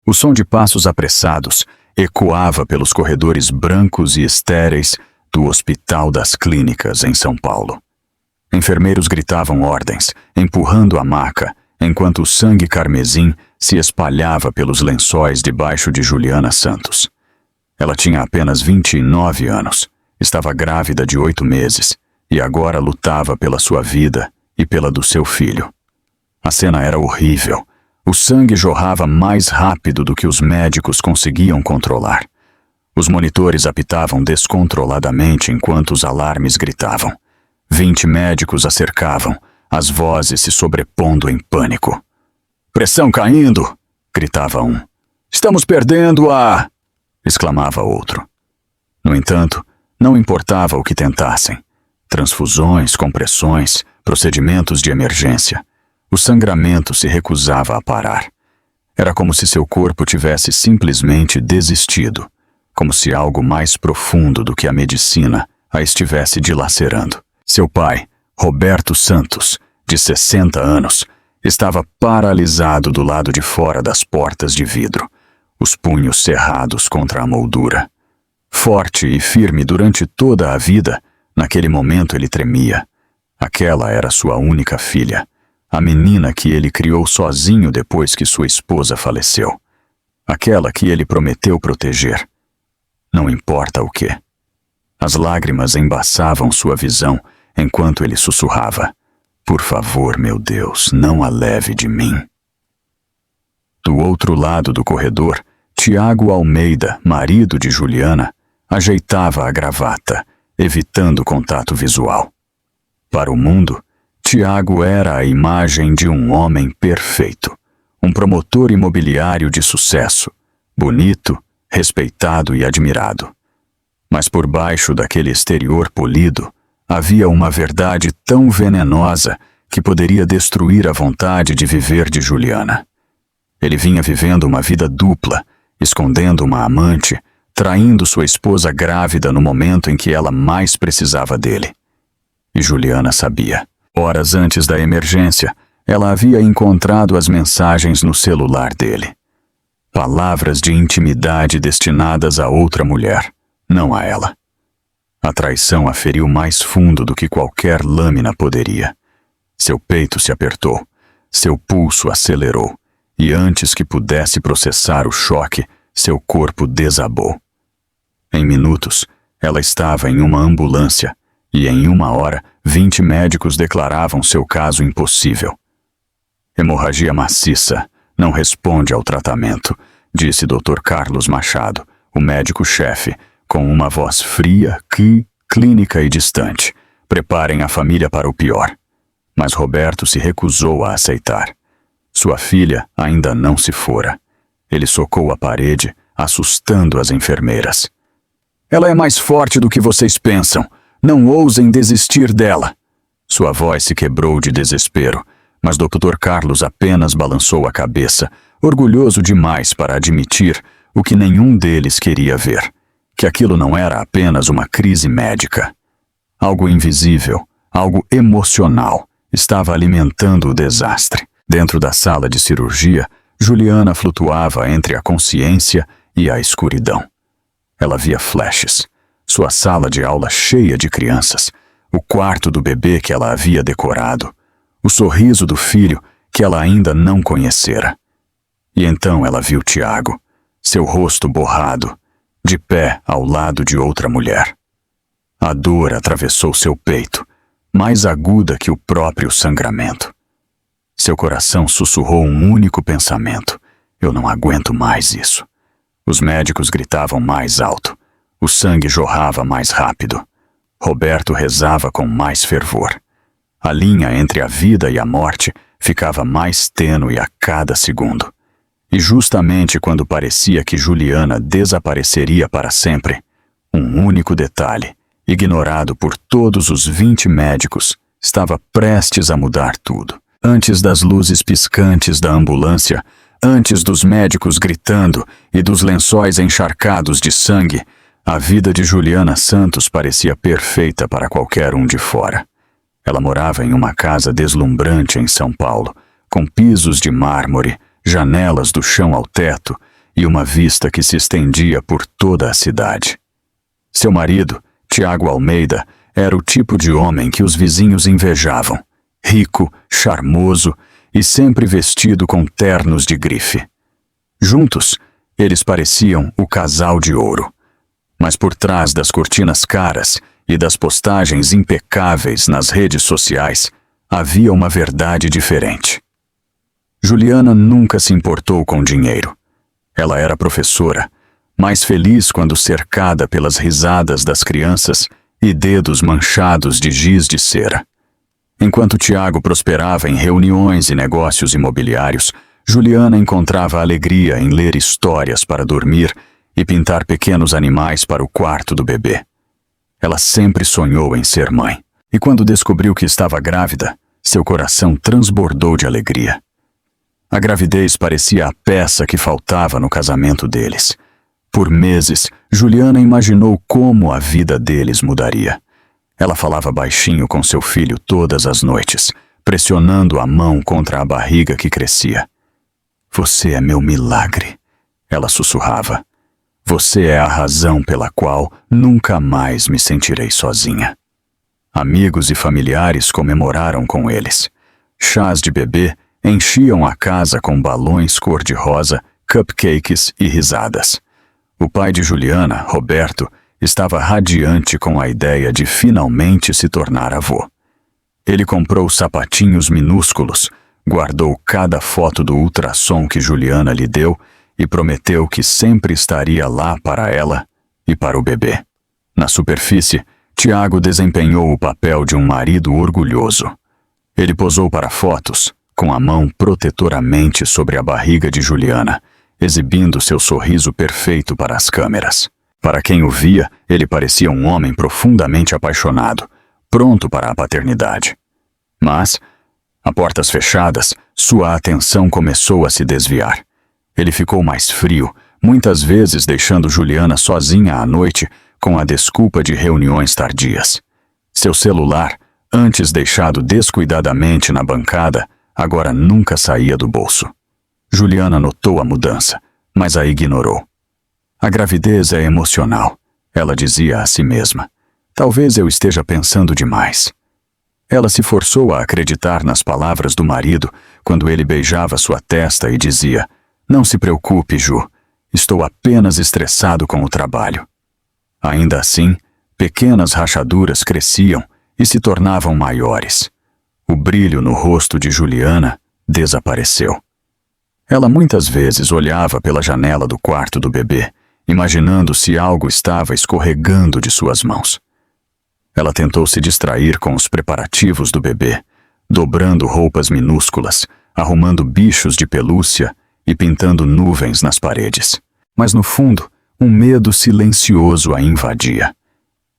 O som de passos apressados ecoava pelos corredores brancos e estéreis do Hospital das Clínicas, em São Paulo. Enfermeiros gritavam ordens, empurrando a maca, enquanto o sangue carmesim se espalhava pelos lençóis debaixo de Juliana Santos. Ela tinha apenas 29 anos, estava grávida de 8 meses e agora lutava pela sua vida e pela do seu filho. A cena era horrível. O sangue jorrava mais rápido do que os médicos conseguiam controlar. Os monitores apitavam descontroladamente enquanto os alarmes gritavam. 20 médicos a cercavam, as vozes se sobrepondo em pânico. "Pressão caindo!" gritava um. "Estamos perdendo a..." exclamava outro. No entanto, não importava o que tentassem. Transfusões, compressões, procedimentos de emergência. O sangramento se recusava a parar. Era como se seu corpo tivesse simplesmente desistido, como se algo mais profundo do que a medicina a estivesse dilacerando. Seu pai, Roberto Santos, de 60 anos, estava paralisado do lado de fora das portas de vidro, os punhos cerrados contra a moldura. Forte e firme durante toda a vida, naquele momento ele tremia. Aquela era sua única filha, a menina que ele criou sozinho depois que sua esposa faleceu. Aquela que ele prometeu proteger. Não importa o quê. As lágrimas embaçavam sua visão enquanto ele sussurrava: "Por favor, meu Deus, não a leve de mim." Do outro lado do corredor, Tiago Almeida, marido de Juliana, ajeitava a gravata, evitando contato visual. Para o mundo, Tiago era a imagem de um homem perfeito, um promotor imobiliário de sucesso, bonito, respeitado e admirado. Mas por baixo daquele exterior polido, havia uma verdade tão venenosa que poderia destruir a vontade de viver de Juliana. Ele vinha vivendo uma vida dupla, escondendo uma amante, traindo sua esposa grávida no momento em que ela mais precisava dele. E Juliana sabia. Horas antes da emergência, ela havia encontrado as mensagens no celular dele. Palavras de intimidade destinadas a outra mulher, não a ela. A traição a feriu mais fundo do que qualquer lâmina poderia. Seu peito se apertou, seu pulso acelerou, e antes que pudesse processar o choque, seu corpo desabou. Em minutos, ela estava em uma ambulância, e em 1 hora, 20 médicos declaravam seu caso impossível. "Hemorragia maciça, não responde ao tratamento", disse Dr. Carlos Machado, o médico-chefe, com uma voz fria, clínica e distante. "Preparem a família para o pior." Mas Roberto se recusou a aceitar. Sua filha ainda não se fora. Ele socou a parede, assustando as enfermeiras. "Ela é mais forte do que vocês pensam. Não ousem desistir dela." Sua voz se quebrou de desespero, mas Dr. Carlos apenas balançou a cabeça, orgulhoso demais para admitir o que nenhum deles queria ver, que aquilo não era apenas uma crise médica. Algo invisível, algo emocional, estava alimentando o desastre. Dentro da sala de cirurgia, Juliana flutuava entre a consciência e a escuridão. Ela via flashes. Sua sala de aula cheia de crianças, o quarto do bebê que ela havia decorado, o sorriso do filho que ela ainda não conhecera. E então ela viu Tiago, seu rosto borrado, de pé ao lado de outra mulher. A dor atravessou seu peito, mais aguda que o próprio sangramento. Seu coração sussurrou um único pensamento: "Eu não aguento mais isso." Os médicos gritavam mais alto. O sangue jorrava mais rápido. Roberto rezava com mais fervor. A linha entre a vida e a morte ficava mais tênue a cada segundo. E justamente quando parecia que Juliana desapareceria para sempre, um único detalhe, ignorado por todos os 20 médicos, estava prestes a mudar tudo. Antes das luzes piscantes da ambulância, antes dos médicos gritando e dos lençóis encharcados de sangue, a vida de Juliana Santos parecia perfeita para qualquer um de fora. Ela morava em uma casa deslumbrante em São Paulo, com pisos de mármore, janelas do chão ao teto e uma vista que se estendia por toda a cidade. Seu marido, Tiago Almeida, era o tipo de homem que os vizinhos invejavam, rico, charmoso e sempre vestido com ternos de grife. Juntos, eles pareciam o casal de ouro. Mas por trás das cortinas caras e das postagens impecáveis nas redes sociais, havia uma verdade diferente. Juliana nunca se importou com dinheiro. Ela era professora, mais feliz quando cercada pelas risadas das crianças e dedos manchados de giz de cera. Enquanto Tiago prosperava em reuniões e negócios imobiliários, Juliana encontrava alegria em ler histórias para dormir e pintar pequenos animais para o quarto do bebê. Ela sempre sonhou em ser mãe, e quando descobriu que estava grávida, seu coração transbordou de alegria. A gravidez parecia a peça que faltava no casamento deles. Por meses, Juliana imaginou como a vida deles mudaria. Ela falava baixinho com seu filho todas as noites, pressionando a mão contra a barriga que crescia. "Você é meu milagre", ela sussurrava. "Você é a razão pela qual nunca mais me sentirei sozinha." Amigos e familiares comemoraram com eles. Chás de bebê enchiam a casa com balões cor-de-rosa, cupcakes e risadas. O pai de Juliana, Roberto, estava radiante com a ideia de finalmente se tornar avô. Ele comprou sapatinhos minúsculos, guardou cada foto do ultrassom que Juliana lhe deu e prometeu que sempre estaria lá para ela e para o bebê. Na superfície, Tiago desempenhou o papel de um marido orgulhoso. Ele posou para fotos, com a mão protetoramente sobre a barriga de Juliana, exibindo seu sorriso perfeito para as câmeras. Para quem o via, ele parecia um homem profundamente apaixonado, pronto para a paternidade. Mas, a portas fechadas, sua atenção começou a se desviar. Ele ficou mais frio, muitas vezes deixando Juliana sozinha à noite com a desculpa de reuniões tardias. Seu celular, antes deixado descuidadamente na bancada, agora nunca saía do bolso. Juliana notou a mudança, mas a ignorou. "A gravidez é emocional", ela dizia a si mesma. "Talvez eu esteja pensando demais." Ela se forçou a acreditar nas palavras do marido quando ele beijava sua testa e dizia: "Não se preocupe, Ju, estou apenas estressado com o trabalho." Ainda assim, pequenas rachaduras cresciam e se tornavam maiores. O brilho no rosto de Juliana desapareceu. Ela muitas vezes olhava pela janela do quarto do bebê, imaginando se algo estava escorregando de suas mãos. Ela tentou se distrair com os preparativos do bebê, dobrando roupas minúsculas, arrumando bichos de pelúcia e pintando nuvens nas paredes. Mas no fundo, um medo silencioso a invadia.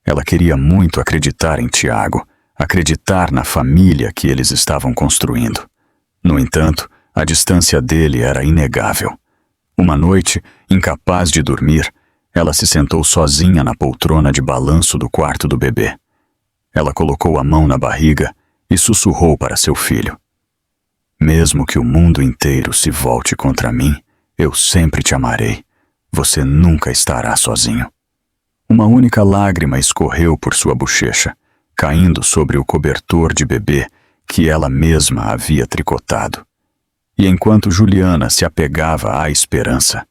Ela queria muito acreditar em Tiago, acreditar na família que eles estavam construindo. No entanto, a distância dele era inegável. Uma noite, incapaz de dormir, ela se sentou sozinha na poltrona de balanço do quarto do bebê. Ela colocou a mão na barriga e sussurrou para seu filho: "Mesmo que o mundo inteiro se volte contra mim, eu sempre te amarei. Você nunca estará sozinho." Uma única lágrima escorreu por sua bochecha, caindo sobre o cobertor de bebê que ela mesma havia tricotado. E enquanto Juliana se apegava à esperança,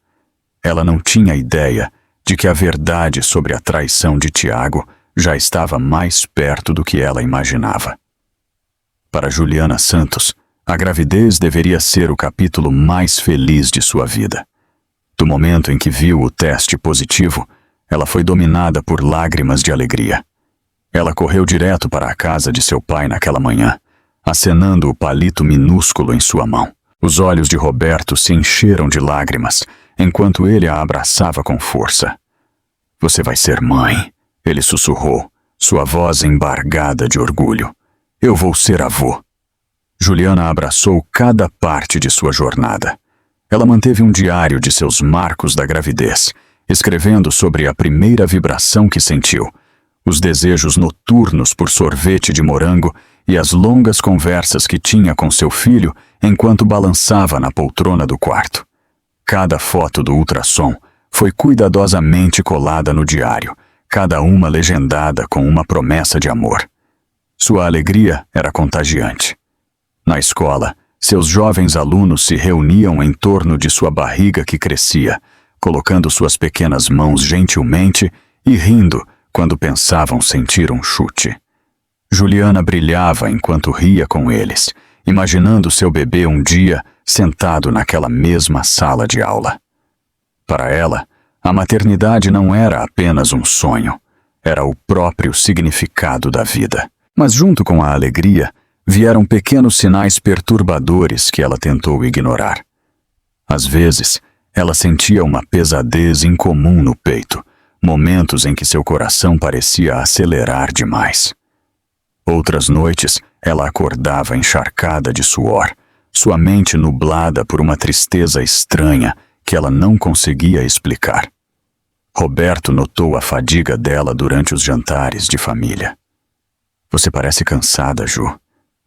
ela não tinha ideia de que a verdade sobre a traição de Tiago já estava mais perto do que ela imaginava. Para Juliana Santos, a gravidez deveria ser o capítulo mais feliz de sua vida. Do momento em que viu o teste positivo, ela foi dominada por lágrimas de alegria. Ela correu direto para a casa de seu pai naquela manhã, acenando o palito minúsculo em sua mão. Os olhos de Roberto se encheram de lágrimas, enquanto ele a abraçava com força. "Você vai ser mãe", ele sussurrou, sua voz embargada de orgulho. "Eu vou ser avô." Juliana abraçou cada parte de sua jornada. Ela manteve um diário de seus marcos da gravidez, escrevendo sobre a primeira vibração que sentiu, os desejos noturnos por sorvete de morango e as longas conversas que tinha com seu filho enquanto balançava na poltrona do quarto. Cada foto do ultrassom foi cuidadosamente colada no diário, cada uma legendada com uma promessa de amor. Sua alegria era contagiante. Na escola, seus jovens alunos se reuniam em torno de sua barriga que crescia, colocando suas pequenas mãos gentilmente e rindo quando pensavam sentir um chute. Juliana brilhava enquanto ria com eles, imaginando seu bebê um dia sentado naquela mesma sala de aula. Para ela, a maternidade não era apenas um sonho, era o próprio significado da vida. Mas junto com a alegria, vieram pequenos sinais perturbadores que ela tentou ignorar. Às vezes, ela sentia uma pesadez incomum no peito, momentos em que seu coração parecia acelerar demais. Outras noites, ela acordava encharcada de suor, sua mente nublada por uma tristeza estranha que ela não conseguia explicar. Roberto notou a fadiga dela durante os jantares de família. "Você parece cansada, Ju",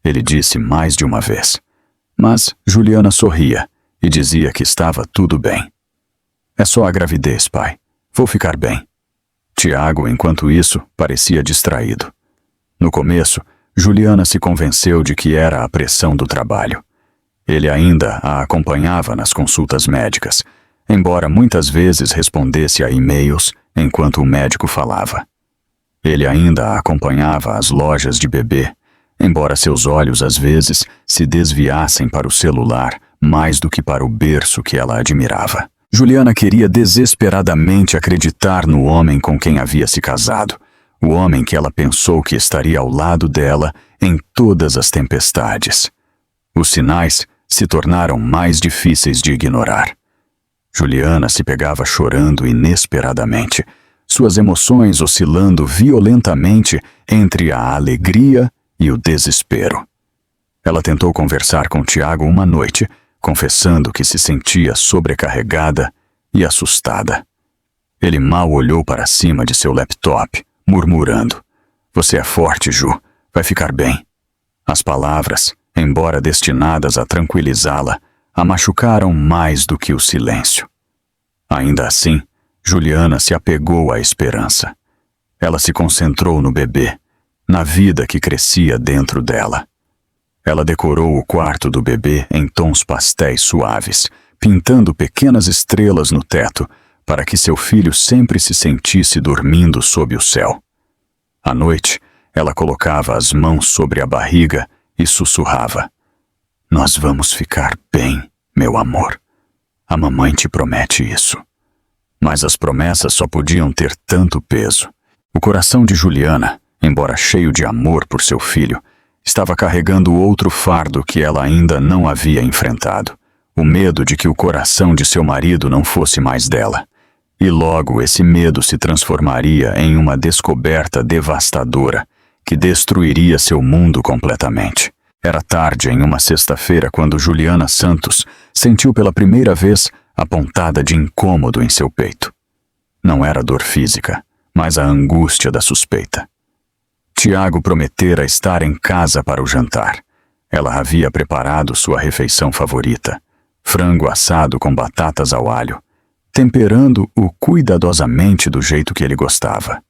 ele disse mais de uma vez. Mas Juliana sorria e dizia que estava tudo bem. "É só a gravidez, pai. Vou ficar bem." Tiago, enquanto isso, parecia distraído. No começo, Juliana se convenceu de que era a pressão do trabalho. Ele ainda a acompanhava nas consultas médicas, embora muitas vezes respondesse a e-mails enquanto o médico falava. Ele ainda a acompanhava às lojas de bebê, embora seus olhos às vezes se desviassem para o celular mais do que para o berço que ela admirava. Juliana queria desesperadamente acreditar no homem com quem havia se casado, o homem que ela pensou que estaria ao lado dela em todas as tempestades. Os sinais se tornaram mais difíceis de ignorar. Juliana se pegava chorando inesperadamente, suas emoções oscilando violentamente entre a alegria e o desespero. Ela tentou conversar com Tiago uma noite, confessando que se sentia sobrecarregada e assustada. Ele mal olhou para cima de seu laptop, murmurando: "Você é forte, Ju. Vai ficar bem." As palavras, embora destinadas a tranquilizá-la, a machucaram mais do que o silêncio. Ainda assim, Juliana se apegou à esperança. Ela se concentrou no bebê, na vida que crescia dentro dela. Ela decorou o quarto do bebê em tons pastéis suaves, pintando pequenas estrelas no teto para que seu filho sempre se sentisse dormindo sob o céu. À noite, ela colocava as mãos sobre a barriga e sussurrava: "Nós vamos ficar bem, meu amor. A mamãe te promete isso." Mas as promessas só podiam ter tanto peso. O coração de Juliana, embora cheio de amor por seu filho, estava carregando outro fardo que ela ainda não havia enfrentado: o medo de que o coração de seu marido não fosse mais dela. E logo esse medo se transformaria em uma descoberta devastadora que destruiria seu mundo completamente. Era tarde em uma sexta-feira quando Juliana Santos sentiu pela primeira vez a pontada de incômodo em seu peito. Não era dor física, mas a angústia da suspeita. Tiago prometera estar em casa para o jantar. Ela havia preparado sua refeição favorita: frango assado com batatas ao alho, temperando-o cuidadosamente do jeito que ele gostava.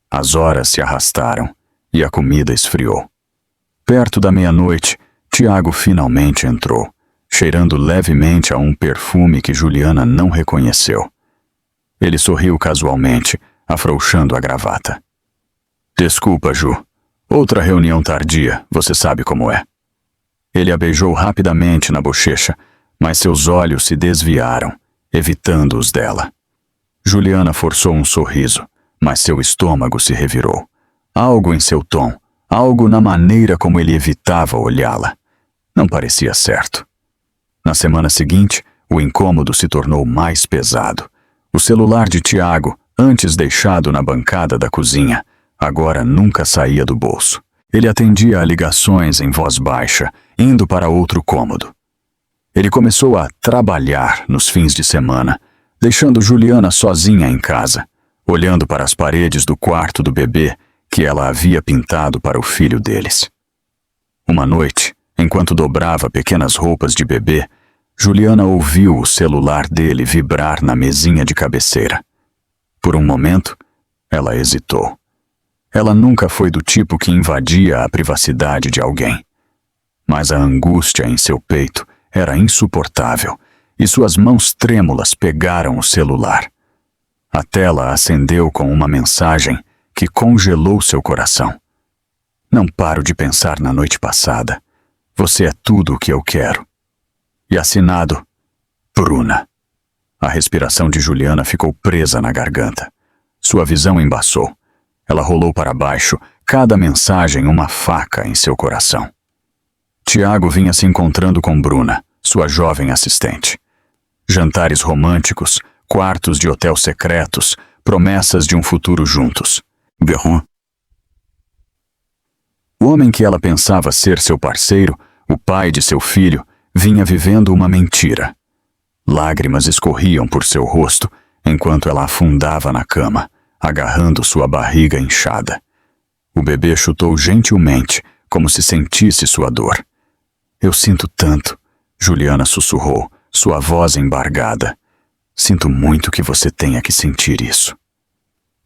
As horas se arrastaram e a comida esfriou. Perto da meia-noite, Tiago finalmente entrou, cheirando levemente a um perfume que Juliana não reconheceu. Ele sorriu casualmente, afrouxando a gravata. "Desculpa, Ju. Outra reunião tardia, você sabe como é." Ele a beijou rapidamente na bochecha, mas seus olhos se desviaram, evitando os dela. Juliana forçou um sorriso, mas seu estômago se revirou. Algo em seu tom, algo na maneira como ele evitava olhá-la, não parecia certo. Na semana seguinte, o incômodo se tornou mais pesado. O celular de Tiago, antes deixado na bancada da cozinha, agora nunca saía do bolso. Ele atendia a ligações em voz baixa, indo para outro cômodo. Ele começou a trabalhar nos fins de semana, deixando Juliana sozinha em casa, olhando para as paredes do quarto do bebê que ela havia pintado para o filho deles. Uma noite, enquanto dobrava pequenas roupas de bebê, Juliana ouviu o celular dele vibrar na mesinha de cabeceira. Por um momento, ela hesitou. Ela nunca foi do tipo que invadia a privacidade de alguém. Mas a angústia em seu peito era insuportável e suas mãos trêmulas pegaram o celular. A tela acendeu com uma mensagem que congelou seu coração. Não paro de pensar na noite passada. Você é tudo o que eu quero. E assinado, Bruna. A respiração de Juliana ficou presa na garganta. Sua visão embaçou. Ela rolou para baixo, cada mensagem uma faca em seu coração. Tiago vinha se encontrando com Bruna, sua jovem assistente. Jantares românticos, quartos de hotel secretos, promessas de um futuro juntos. Berron. O homem que ela pensava ser seu parceiro, o pai de seu filho, vinha vivendo uma mentira. Lágrimas escorriam por seu rosto enquanto ela afundava na cama, agarrando sua barriga inchada. O bebê chutou gentilmente, como se sentisse sua dor. Eu sinto tanto, Juliana sussurrou, sua voz embargada. Sinto muito que você tenha que sentir isso.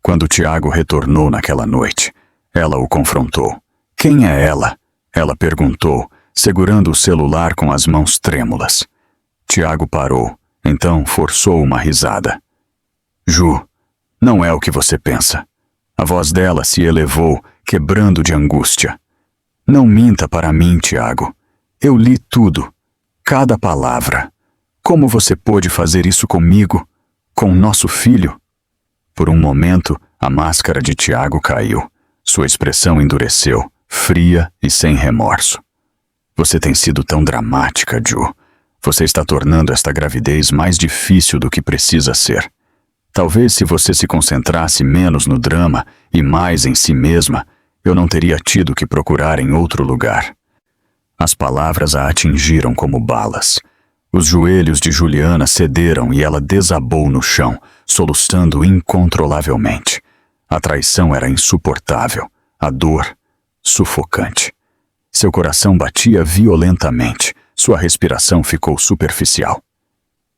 Quando Tiago retornou naquela noite, ela o confrontou. Quem é ela? Ela perguntou, segurando o celular com as mãos trêmulas. Tiago parou, então forçou uma risada. Ju, não é o que você pensa. A voz dela se elevou, quebrando de angústia. Não minta para mim, Tiago. Eu li tudo, cada palavra. Como você pôde fazer isso comigo, com nosso filho? Por um momento, a máscara de Tiago caiu. Sua expressão endureceu, fria e sem remorso. Você tem sido tão dramática, Ju. Você está tornando esta gravidez mais difícil do que precisa ser. Talvez se você se concentrasse menos no drama e mais em si mesma, eu não teria tido que procurar em outro lugar. As palavras a atingiram como balas. Os joelhos de Juliana cederam e ela desabou no chão, soluçando incontrolavelmente. A traição era insuportável, a dor, sufocante. Seu coração batia violentamente, sua respiração ficou superficial.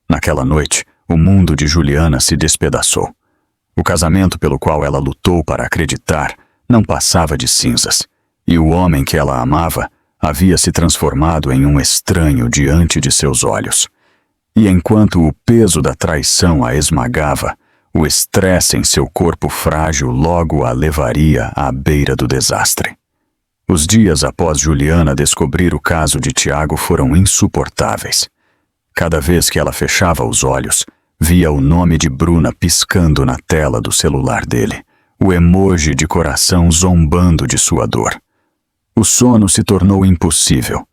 Naquela noite, o mundo de Juliana se despedaçou. O casamento pelo qual ela lutou para acreditar não passava de cinzas, e o homem que ela amava havia se transformado em um estranho diante de seus olhos. E enquanto o peso da traição a esmagava, o estresse em seu corpo frágil logo a levaria à beira do desastre. Os dias após Juliana descobrir o caso de Tiago foram insuportáveis. Cada vez que ela fechava os olhos, via o nome de Bruna piscando na tela do celular dele, o emoji de coração zombando de sua dor. O sono se tornou impossível.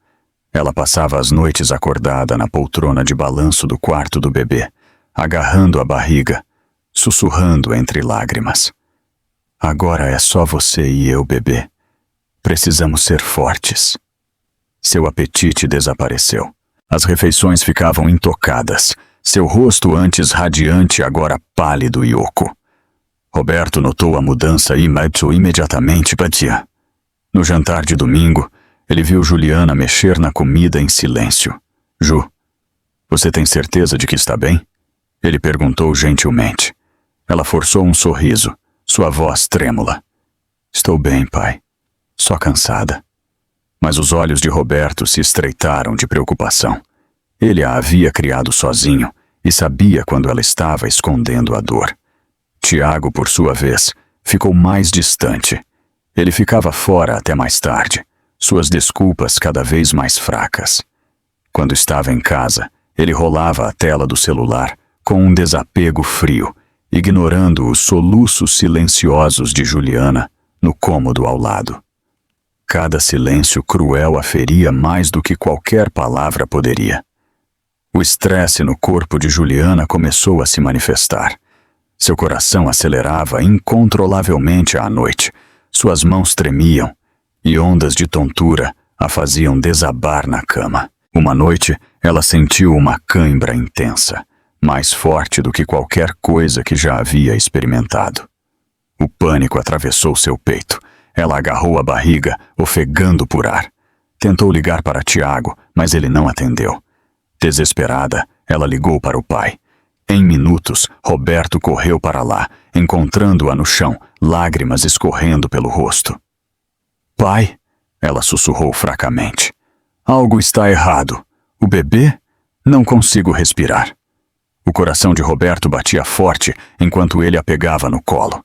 Ela passava as noites acordada na poltrona de balanço do quarto do bebê, agarrando a barriga, sussurrando entre lágrimas. Agora é só você e eu, bebê. Precisamos ser fortes. Seu apetite desapareceu. As refeições ficavam intocadas. Seu rosto antes radiante, agora pálido e oco. Roberto notou a mudança e marchou imediatamente para tia. No jantar de domingo, ele viu Juliana mexer na comida em silêncio. Ju, você tem certeza de que está bem? Ele perguntou gentilmente. Ela forçou um sorriso, sua voz trêmula. Estou bem, pai. Só cansada. Mas os olhos de Roberto se estreitaram de preocupação. Ele a havia criado sozinho e sabia quando ela estava escondendo a dor. Tiago, por sua vez, ficou mais distante. Ele ficava fora até mais tarde, suas desculpas cada vez mais fracas. Quando estava em casa, ele rolava a tela do celular com um desapego frio, ignorando os soluços silenciosos de Juliana no cômodo ao lado. Cada silêncio cruel a feria mais do que qualquer palavra poderia. O estresse no corpo de Juliana começou a se manifestar. Seu coração acelerava incontrolavelmente à noite, suas mãos tremiam e ondas de tontura a faziam desabar na cama. Uma noite, ela sentiu uma cãibra intensa, mais forte do que qualquer coisa que já havia experimentado. O pânico atravessou seu peito. Ela agarrou a barriga, ofegando por ar. Tentou ligar para Tiago, mas ele não atendeu. Desesperada, ela ligou para o pai. Em minutos, Roberto correu para lá, encontrando-a no chão, lágrimas escorrendo pelo rosto. Pai, ela sussurrou fracamente. Algo está errado. O bebê? Não consigo respirar. O coração de Roberto batia forte enquanto ele a pegava no colo.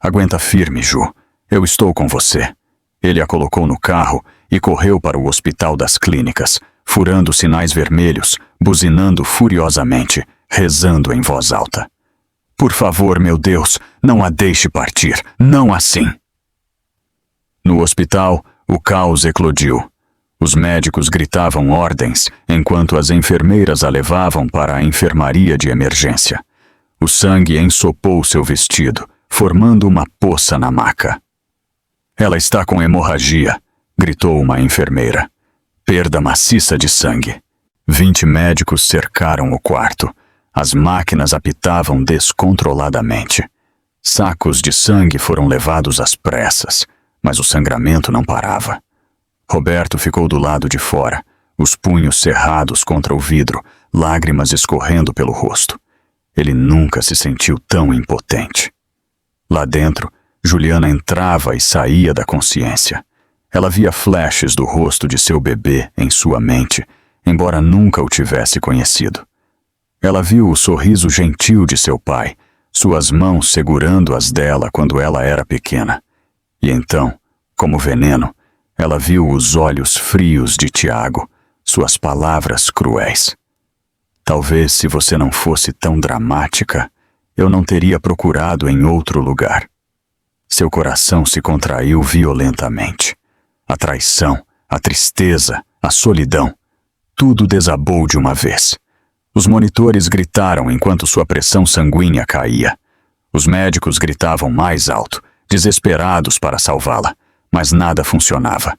Aguenta firme, Ju. Eu estou com você. Ele a colocou no carro e correu para o Hospital das Clínicas, furando sinais vermelhos, buzinando furiosamente, rezando em voz alta. Por favor, meu Deus, não a deixe partir, não assim. No hospital, o caos eclodiu. Os médicos gritavam ordens, enquanto as enfermeiras a levavam para a enfermaria de emergência. O sangue ensopou seu vestido, formando uma poça na maca. Ela está com hemorragia, gritou uma enfermeira. Perda maciça de sangue. 20 médicos cercaram o quarto. As máquinas apitavam descontroladamente. Sacos de sangue foram levados às pressas, mas o sangramento não parava. Roberto ficou do lado de fora, os punhos cerrados contra o vidro, lágrimas escorrendo pelo rosto. Ele nunca se sentiu tão impotente. Lá dentro, Juliana entrava e saía da consciência. Ela via flashes do rosto de seu bebê em sua mente, embora nunca o tivesse conhecido. Ela viu o sorriso gentil de seu pai, suas mãos segurando as dela quando ela era pequena. E então, como veneno, ela viu os olhos frios de Tiago, suas palavras cruéis. Talvez se você não fosse tão dramática, eu não teria procurado em outro lugar. Seu coração se contraiu violentamente. A traição, a tristeza, a solidão, tudo desabou de uma vez. Os monitores gritaram enquanto sua pressão sanguínea caía. Os médicos gritavam mais alto, desesperados para salvá-la, mas nada funcionava.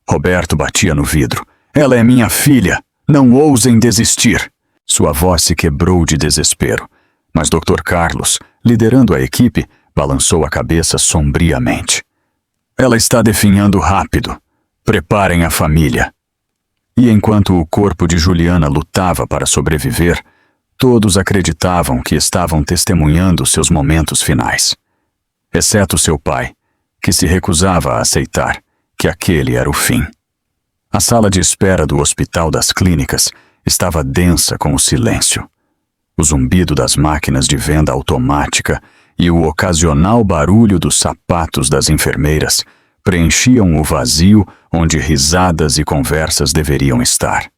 Roberto batia no vidro. Ela é minha filha! Não ousem desistir! Sua voz se quebrou de desespero, mas Dr. Carlos, liderando a equipe, balançou a cabeça sombriamente. Ela está definhando rápido. Preparem a família. E enquanto o corpo de Juliana lutava para sobreviver, todos acreditavam que estavam testemunhando seus momentos finais. Exceto seu pai, que se recusava a aceitar que aquele era o fim. A sala de espera do Hospital das Clínicas estava densa com o silêncio. O zumbido das máquinas de venda automática e o ocasional barulho dos sapatos das enfermeiras preenchiam o vazio onde risadas e conversas deveriam estar.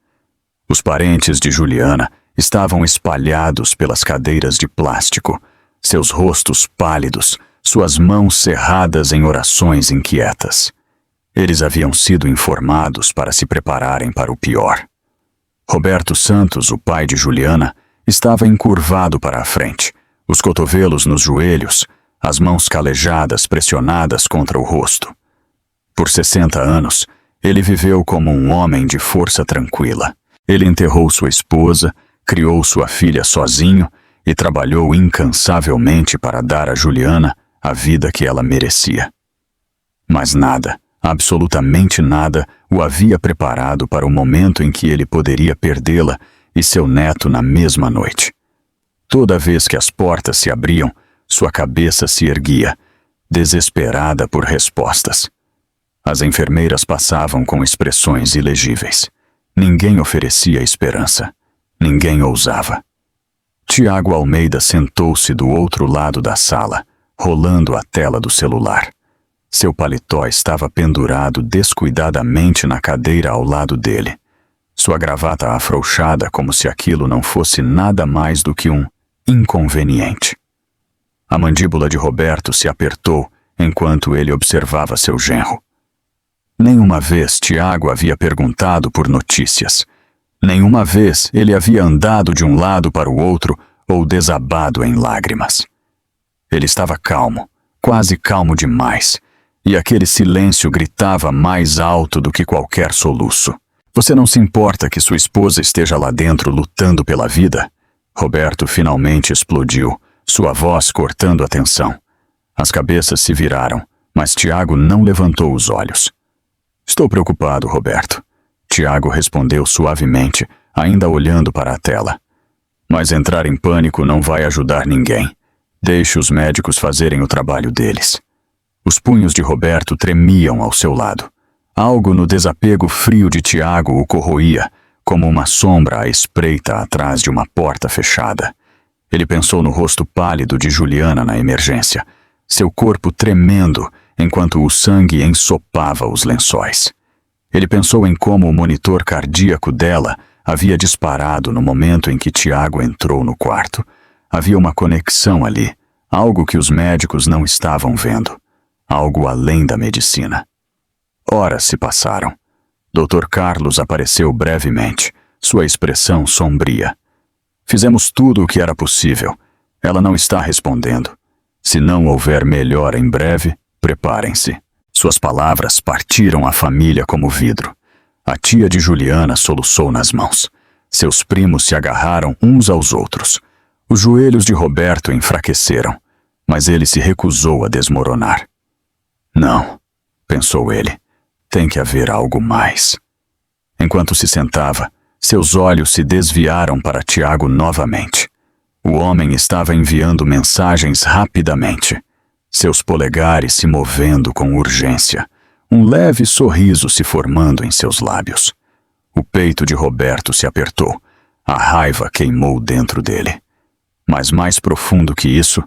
Os parentes de Juliana estavam espalhados pelas cadeiras de plástico, seus rostos pálidos, suas mãos cerradas em orações inquietas. Eles haviam sido informados para se prepararem para o pior. Roberto Santos, o pai de Juliana, estava encurvado para a frente, os cotovelos nos joelhos, as mãos calejadas pressionadas contra o rosto. Por 60 anos, ele viveu como um homem de força tranquila. Ele enterrou sua esposa, criou sua filha sozinho e trabalhou incansavelmente para dar a Juliana a vida que ela merecia. Mas nada, absolutamente nada, o havia preparado para o momento em que ele poderia perdê-la e seu neto na mesma noite. Toda vez que as portas se abriam, sua cabeça se erguia, desesperada por respostas. As enfermeiras passavam com expressões ilegíveis. Ninguém oferecia esperança. Ninguém ousava. Tiago Almeida sentou-se do outro lado da sala, rolando a tela do celular. Seu paletó estava pendurado descuidadamente na cadeira ao lado dele. Sua gravata afrouxada como se aquilo não fosse nada mais do que um inconveniente. A mandíbula de Roberto se apertou enquanto ele observava seu genro. Nenhuma vez Tiago havia perguntado por notícias. Nenhuma vez ele havia andado de um lado para o outro ou desabado em lágrimas. Ele estava calmo, quase calmo demais, e aquele silêncio gritava mais alto do que qualquer soluço. Você não se importa que sua esposa esteja lá dentro lutando pela vida? Roberto finalmente explodiu, sua voz cortando a tensão. As cabeças se viraram, mas Tiago não levantou os olhos. Estou preocupado, Roberto. Tiago respondeu suavemente, ainda olhando para a tela. Mas entrar em pânico não vai ajudar ninguém. Deixe os médicos fazerem o trabalho deles. Os punhos de Roberto tremiam ao seu lado. Algo no desapego frio de Tiago o corroía, como uma sombra à espreita atrás de uma porta fechada. Ele pensou no rosto pálido de Juliana na emergência, seu corpo tremendo enquanto o sangue ensopava os lençóis. Ele pensou em como o monitor cardíaco dela havia disparado no momento em que Tiago entrou no quarto. Havia uma conexão ali, algo que os médicos não estavam vendo, algo além da medicina. Horas se passaram. Dr. Carlos apareceu brevemente, sua expressão sombria. Fizemos tudo o que era possível. Ela não está respondendo. Se não houver melhora em breve, preparem-se. Suas palavras partiram a família como vidro. A tia de Juliana soluçou nas mãos. Seus primos se agarraram uns aos outros. Os joelhos de Roberto enfraqueceram, mas ele se recusou a desmoronar. Não, pensou ele. Tem que haver algo mais. Enquanto se sentava, seus olhos se desviaram para Tiago novamente. O homem estava enviando mensagens rapidamente, seus polegares se movendo com urgência, um leve sorriso se formando em seus lábios. O peito de Roberto se apertou, a raiva queimou dentro dele. Mas mais profundo que isso,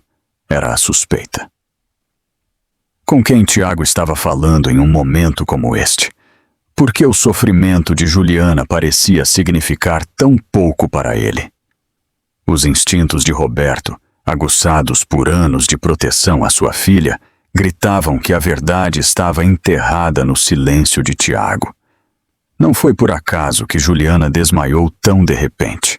era a suspeita. Com quem Tiago estava falando em um momento como este? Por que o sofrimento de Juliana parecia significar tão pouco para ele? Os instintos de Roberto, aguçados por anos de proteção à sua filha, gritavam que a verdade estava enterrada no silêncio de Tiago. Não foi por acaso que Juliana desmaiou tão de repente.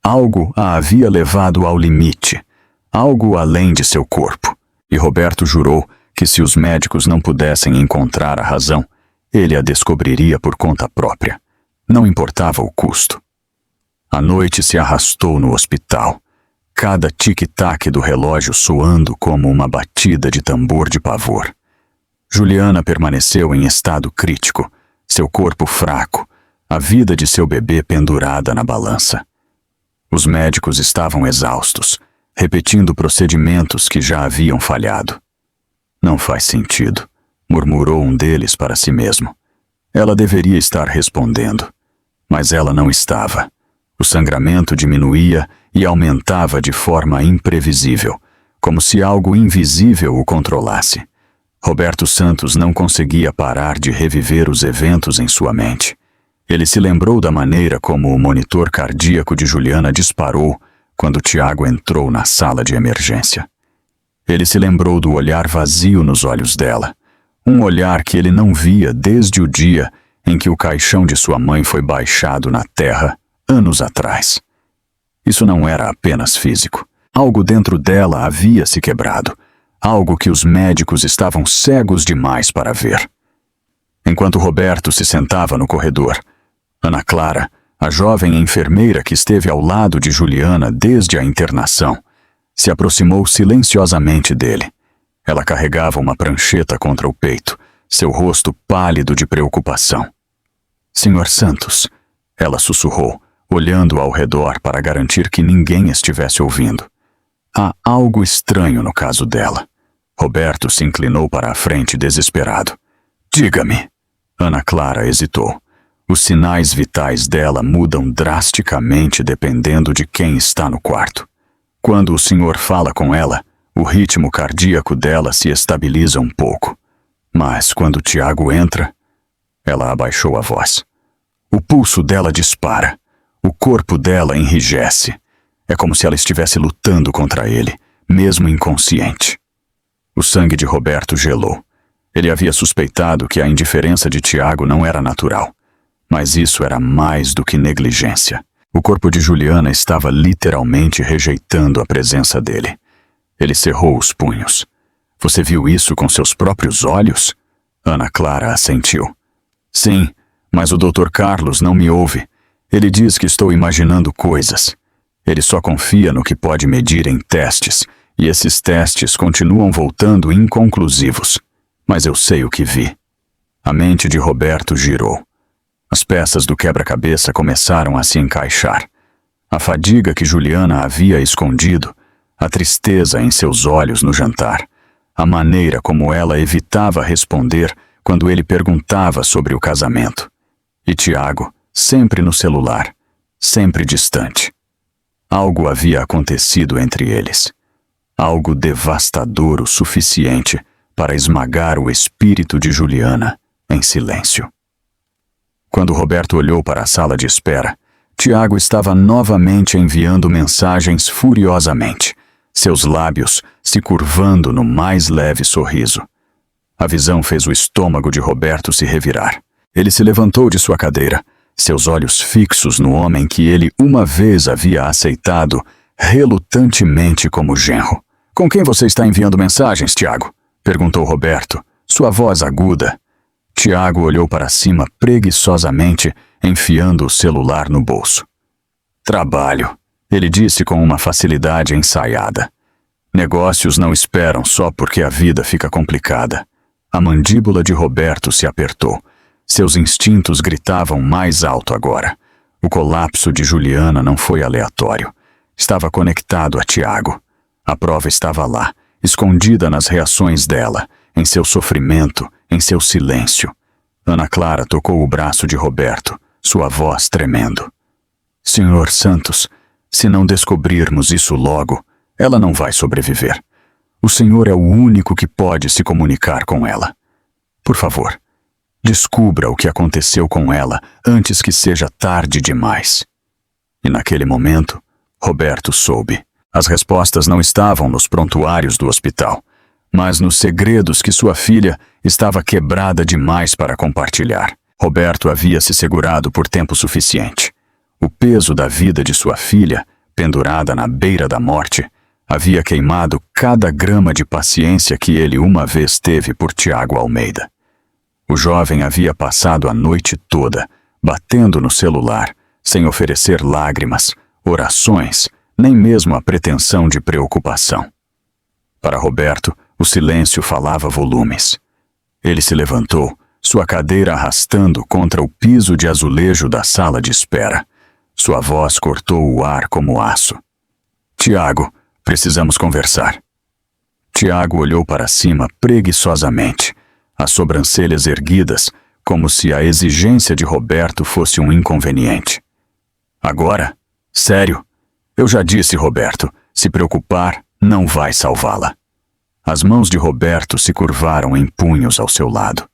Algo a havia levado ao limite, algo além de seu corpo, e Roberto jurou que se os médicos não pudessem encontrar a razão, ele a descobriria por conta própria. Não importava o custo. A noite se arrastou no hospital, cada tic-tac do relógio soando como uma batida de tambor de pavor. Juliana permaneceu em estado crítico, seu corpo fraco, a vida de seu bebê pendurada na balança. Os médicos estavam exaustos, repetindo procedimentos que já haviam falhado. Não faz sentido, murmurou um deles para si mesmo. Ela deveria estar respondendo, mas ela não estava. O sangramento diminuía e aumentava de forma imprevisível, como se algo invisível o controlasse. Roberto Santos não conseguia parar de reviver os eventos em sua mente. Ele se lembrou da maneira como o monitor cardíaco de Juliana disparou quando Tiago entrou na sala de emergência. Ele se lembrou do olhar vazio nos olhos dela, um olhar que ele não via desde o dia em que o caixão de sua mãe foi baixado na terra anos atrás. Isso não era apenas físico. Algo dentro dela havia se quebrado, algo que os médicos estavam cegos demais para ver. Enquanto Roberto se sentava no corredor, Ana Clara, a jovem enfermeira que esteve ao lado de Juliana desde a internação, se aproximou silenciosamente dele. Ela carregava uma prancheta contra o peito, seu rosto pálido de preocupação. "Senhor Santos", ela sussurrou, olhando ao redor para garantir que ninguém estivesse ouvindo. Há algo estranho no caso dela. Roberto se inclinou para a frente desesperado. "Diga-me." Ana Clara hesitou. Os sinais vitais dela mudam drasticamente dependendo de quem está no quarto. Quando o senhor fala com ela, o ritmo cardíaco dela se estabiliza um pouco. Mas quando Tiago entra, ela abaixou a voz. O pulso dela dispara. O corpo dela enrijece. É como se ela estivesse lutando contra ele, mesmo inconsciente. O sangue de Roberto gelou. Ele havia suspeitado que a indiferença de Tiago não era natural. Mas isso era mais do que negligência. O corpo de Juliana estava literalmente rejeitando a presença dele. Ele cerrou os punhos. "Você viu isso com seus próprios olhos?" Ana Clara assentiu. "Sim, mas o Dr. Carlos não me ouve. Ele diz que estou imaginando coisas. Ele só confia no que pode medir em testes, e esses testes continuam voltando inconclusivos. Mas eu sei o que vi." A mente de Roberto girou. As peças do quebra-cabeça começaram a se encaixar. A fadiga que Juliana havia escondido, a tristeza em seus olhos no jantar, a maneira como ela evitava responder quando ele perguntava sobre o casamento. E Tiago, sempre no celular, sempre distante. Algo havia acontecido entre eles. Algo devastador o suficiente para esmagar o espírito de Juliana em silêncio. Quando Roberto olhou para a sala de espera, Tiago estava novamente enviando mensagens furiosamente, seus lábios se curvando no mais leve sorriso. A visão fez o estômago de Roberto se revirar. Ele se levantou de sua cadeira, seus olhos fixos no homem que ele uma vez havia aceitado relutantemente como genro. "Com quem você está enviando mensagens, Tiago?" perguntou Roberto, sua voz aguda. Tiago olhou para cima preguiçosamente, enfiando o celular no bolso. "Trabalho", ele disse com uma facilidade ensaiada. Negócios não esperam só porque a vida fica complicada. A mandíbula de Roberto se apertou. Seus instintos gritavam mais alto agora. O colapso de Juliana não foi aleatório. Estava conectado a Tiago. A prova estava lá, escondida nas reações dela, em seu sofrimento, em seu silêncio. Ana Clara tocou o braço de Roberto, sua voz tremendo. "Senhor Santos, se não descobrirmos isso logo, ela não vai sobreviver. O senhor é o único que pode se comunicar com ela. Por favor, descubra o que aconteceu com ela antes que seja tarde demais." E naquele momento, Roberto soube. As respostas não estavam nos prontuários do hospital, mas nos segredos que sua filha estava quebrada demais para compartilhar. Roberto havia se segurado por tempo suficiente. O peso da vida de sua filha, pendurada na beira da morte, havia queimado cada grama de paciência que ele uma vez teve por Tiago Almeida. O jovem havia passado a noite toda, batendo no celular, sem oferecer lágrimas, orações, nem mesmo a pretensão de preocupação. Para Roberto, o silêncio falava volumes. Ele se levantou, sua cadeira arrastando contra o piso de azulejo da sala de espera. Sua voz cortou o ar como aço. "Tiago, precisamos conversar." Tiago olhou para cima preguiçosamente, as sobrancelhas erguidas, como se a exigência de Roberto fosse um inconveniente. "Agora? Sério? Eu já disse, Roberto, se preocupar não vai salvá-la." As mãos de Roberto se curvaram em punhos ao seu lado.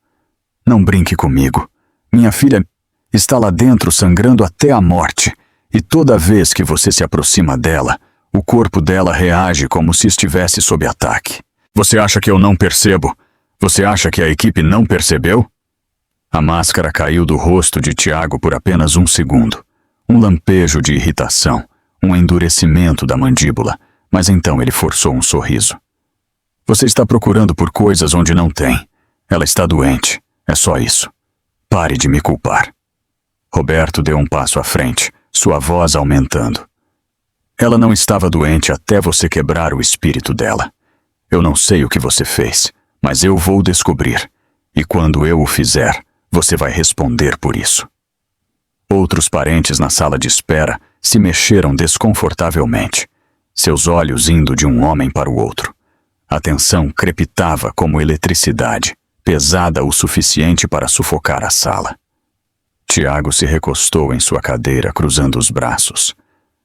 "Não brinque comigo. Minha filha está lá dentro sangrando até a morte, e toda vez que você se aproxima dela, o corpo dela reage como se estivesse sob ataque. Você acha que eu não percebo? Você acha que a equipe não percebeu?" A máscara caiu do rosto de Tiago por apenas um segundo. Um lampejo de irritação, um endurecimento da mandíbula, mas então ele forçou um sorriso. "Você está procurando por coisas onde não tem. Ela está doente, é só isso. Pare de me culpar." Roberto deu um passo à frente, sua voz aumentando. "Ela não estava doente até você quebrar o espírito dela. Eu não sei o que você fez, mas eu vou descobrir. E quando eu o fizer, você vai responder por isso." Outros parentes na sala de espera se mexeram desconfortavelmente, seus olhos indo de um homem para o outro. A tensão crepitava como eletricidade, pesada o suficiente para sufocar a sala. Tiago se recostou em sua cadeira, cruzando os braços.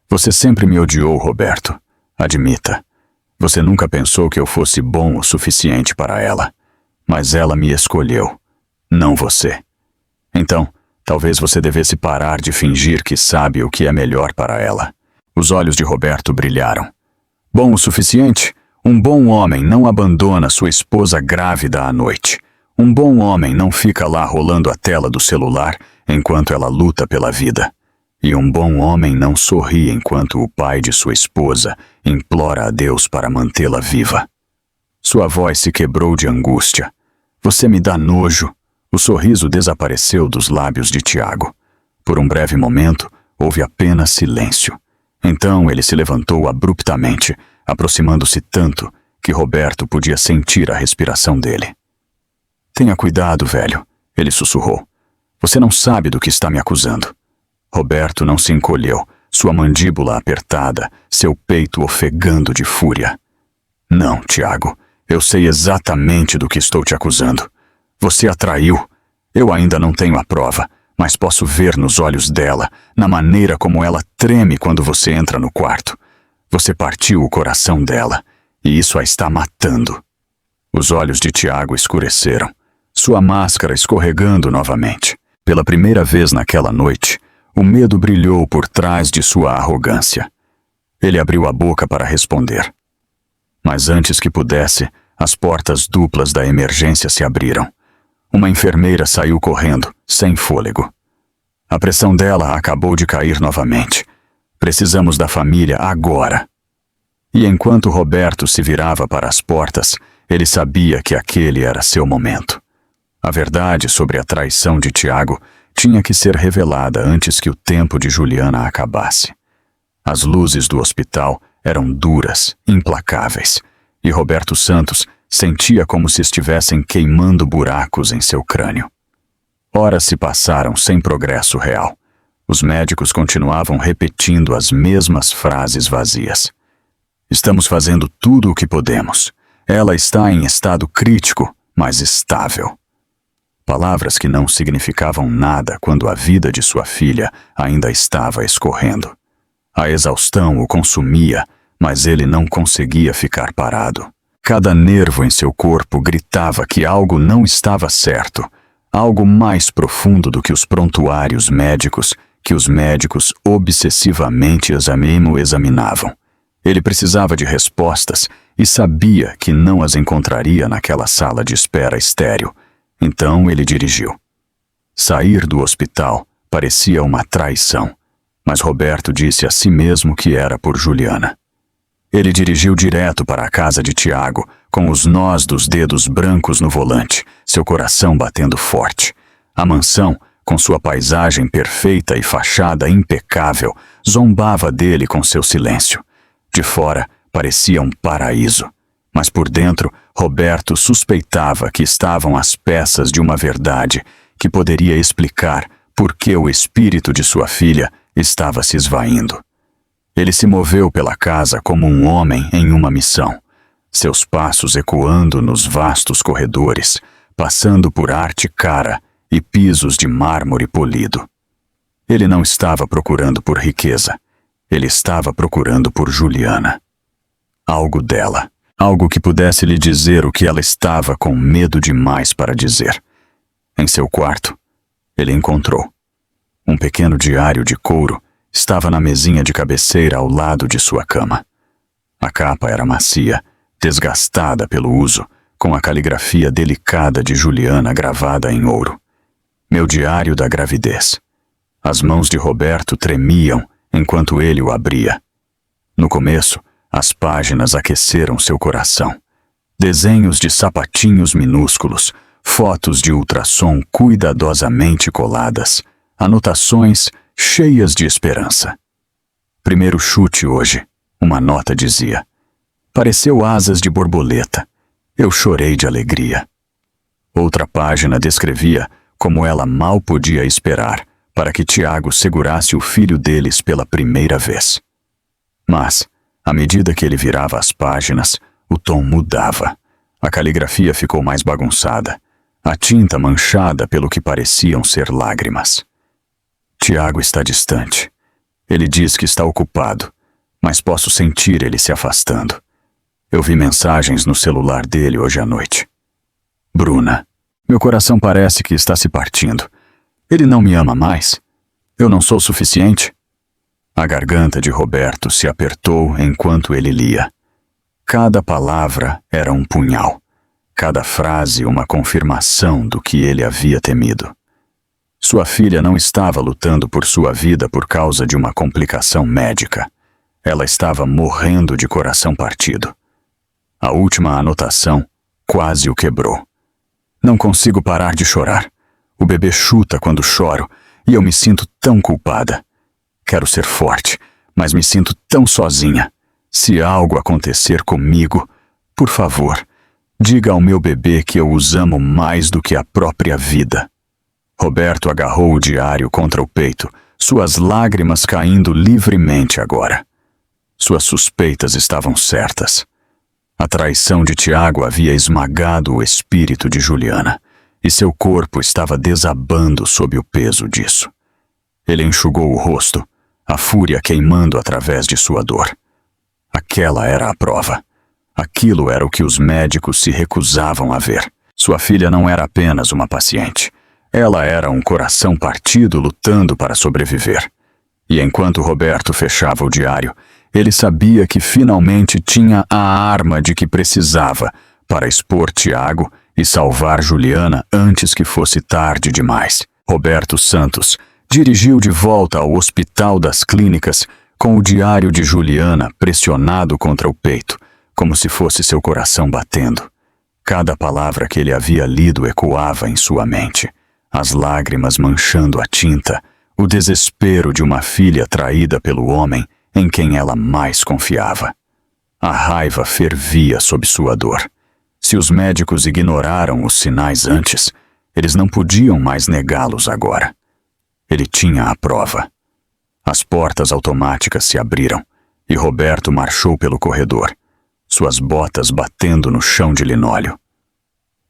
"Você sempre me odiou, Roberto. Admita. Você nunca pensou que eu fosse bom o suficiente para ela. Mas ela me escolheu, não você. Então, talvez você devesse parar de fingir que sabe o que é melhor para ela." Os olhos de Roberto brilharam. "Bom o suficiente? Um bom homem não abandona sua esposa grávida à noite. Um bom homem não fica lá rolando a tela do celular enquanto ela luta pela vida. E um bom homem não sorri enquanto o pai de sua esposa implora a Deus para mantê-la viva." Sua voz se quebrou de angústia. "Você me dá nojo." O sorriso desapareceu dos lábios de Tiago. Por um breve momento, houve apenas silêncio. Então ele se levantou abruptamente, aproximando-se tanto que Roberto podia sentir a respiração dele. "Tenha cuidado, velho", ele sussurrou. Você não sabe do que está me acusando. Roberto não se encolheu, sua mandíbula apertada, seu peito ofegando de fúria. Não, Tiago, eu sei exatamente do que estou te acusando. Você a traiu. Eu ainda não tenho a prova, mas posso ver nos olhos dela, na maneira como ela treme quando você entra no quarto. Você partiu o coração dela, e isso a está matando. Os olhos de Tiago escureceram, sua máscara escorregando novamente. Pela primeira vez naquela noite, o medo brilhou por trás de sua arrogância. Ele abriu a boca para responder. Mas antes que pudesse, as portas duplas da emergência se abriram. Uma enfermeira saiu correndo, sem fôlego. A pressão dela acabou de cair novamente. Precisamos da família agora. E enquanto Roberto se virava para as portas, ele sabia que aquele era seu momento. A verdade sobre a traição de Tiago tinha que ser revelada antes que o tempo de Juliana acabasse. As luzes do hospital eram duras, implacáveis, e Roberto Santos sentia como se estivessem queimando buracos em seu crânio. Horas se passaram sem progresso real. Os médicos continuavam repetindo as mesmas frases vazias. Estamos fazendo tudo o que podemos. Ela está em estado crítico, mas estável. Palavras que não significavam nada quando a vida de sua filha ainda estava escorrendo. A exaustão o consumia, mas ele não conseguia ficar parado. Cada nervo em seu corpo gritava que algo não estava certo, algo mais profundo do que os prontuários médicos, que os médicos obsessivamente examinavam. Ele precisava de respostas e sabia que não as encontraria naquela sala de espera estéril. Então ele dirigiu. Sair do hospital parecia uma traição, mas Roberto disse a si mesmo que era por Juliana. Ele dirigiu direto para a casa de Tiago, com os nós dos dedos brancos no volante, seu coração batendo forte. A mansão, com sua paisagem perfeita e fachada impecável, zombava dele com seu silêncio. De fora, parecia um paraíso, mas por dentro, Roberto suspeitava que estavam as peças de uma verdade que poderia explicar por que o espírito de sua filha estava se esvaindo. Ele se moveu pela casa como um homem em uma missão, seus passos ecoando nos vastos corredores, passando por arte cara e pisos de mármore polido. Ele não estava procurando por riqueza, ele estava procurando por Juliana. Algo dela, algo que pudesse lhe dizer o que ela estava com medo demais para dizer. Em seu quarto, ele encontrou. Um pequeno diário de couro estava na mesinha de cabeceira ao lado de sua cama. A capa era macia, desgastada pelo uso, com a caligrafia delicada de Juliana gravada em ouro. Meu diário da gravidez. As mãos de Roberto tremiam enquanto ele o abria. No começo, as páginas aqueceram seu coração. Desenhos de sapatinhos minúsculos, fotos de ultrassom cuidadosamente coladas, anotações cheias de esperança. Primeiro chute hoje, uma nota dizia. Pareceu asas de borboleta. Eu chorei de alegria. Outra página descrevia como ela mal podia esperar para que Tiago segurasse o filho deles pela primeira vez. Mas, à medida que ele virava as páginas, o tom mudava. A caligrafia ficou mais bagunçada, a tinta manchada pelo que pareciam ser lágrimas. Tiago está distante. Ele diz que está ocupado, mas posso sentir ele se afastando. Eu vi mensagens no celular dele hoje à noite. Bruna, meu coração parece que está se partindo. Ele não me ama mais? Eu não sou suficiente? A garganta de Roberto se apertou enquanto ele lia. Cada palavra era um punhal, cada frase uma confirmação do que ele havia temido. Sua filha não estava lutando por sua vida por causa de uma complicação médica. Ela estava morrendo de coração partido. A última anotação quase o quebrou. Não consigo parar de chorar. O bebê chuta quando choro e eu me sinto tão culpada. Quero ser forte, mas me sinto tão sozinha. Se algo acontecer comigo, por favor, diga ao meu bebê que eu os amo mais do que a própria vida. Roberto agarrou o diário contra o peito, suas lágrimas caindo livremente agora. Suas suspeitas estavam certas. A traição de Tiago havia esmagado o espírito de Juliana, e seu corpo estava desabando sob o peso disso. Ele enxugou o rosto, a fúria queimando através de sua dor. Aquela era a prova. Aquilo era o que os médicos se recusavam a ver. Sua filha não era apenas uma paciente. Ela era um coração partido lutando para sobreviver. E enquanto Roberto fechava o diário, ele sabia que finalmente tinha a arma de que precisava para expor Tiago e salvar Juliana antes que fosse tarde demais. Roberto Santos dirigiu de volta ao Hospital das Clínicas com o diário de Juliana pressionado contra o peito, como se fosse seu coração batendo. Cada palavra que ele havia lido ecoava em sua mente, as lágrimas manchando a tinta, o desespero de uma filha traída pelo homem em quem ela mais confiava. A raiva fervia sob sua dor. Se os médicos ignoraram os sinais antes, eles não podiam mais negá-los agora. Ele tinha a prova. As portas automáticas se abriram e Roberto marchou pelo corredor, suas botas batendo no chão de linóleo.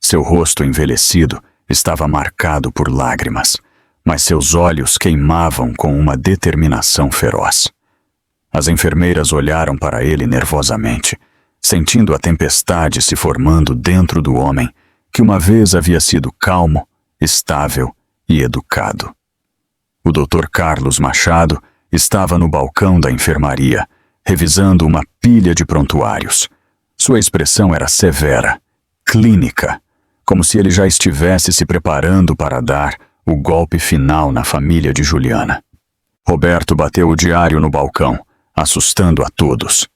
Seu rosto envelhecido estava marcado por lágrimas, mas seus olhos queimavam com uma determinação feroz. As enfermeiras olharam para ele nervosamente, sentindo a tempestade se formando dentro do homem que uma vez havia sido calmo, estável e educado. O Dr. Carlos Machado estava no balcão da enfermaria, revisando uma pilha de prontuários. Sua expressão era severa, clínica, como se ele já estivesse se preparando para dar o golpe final na família de Juliana. Roberto bateu o diário no balcão, assustando a todos.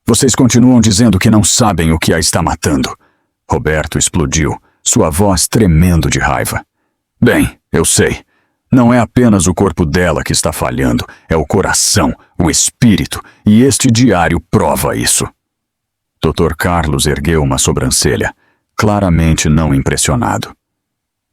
Vocês continuam dizendo que não sabem o que a está matando. Roberto explodiu, sua voz tremendo de raiva. Bem, eu sei. Não é apenas o corpo dela que está falhando, é o coração, o espírito, e este diário prova isso. Dr. Carlos ergueu uma sobrancelha, claramente não impressionado.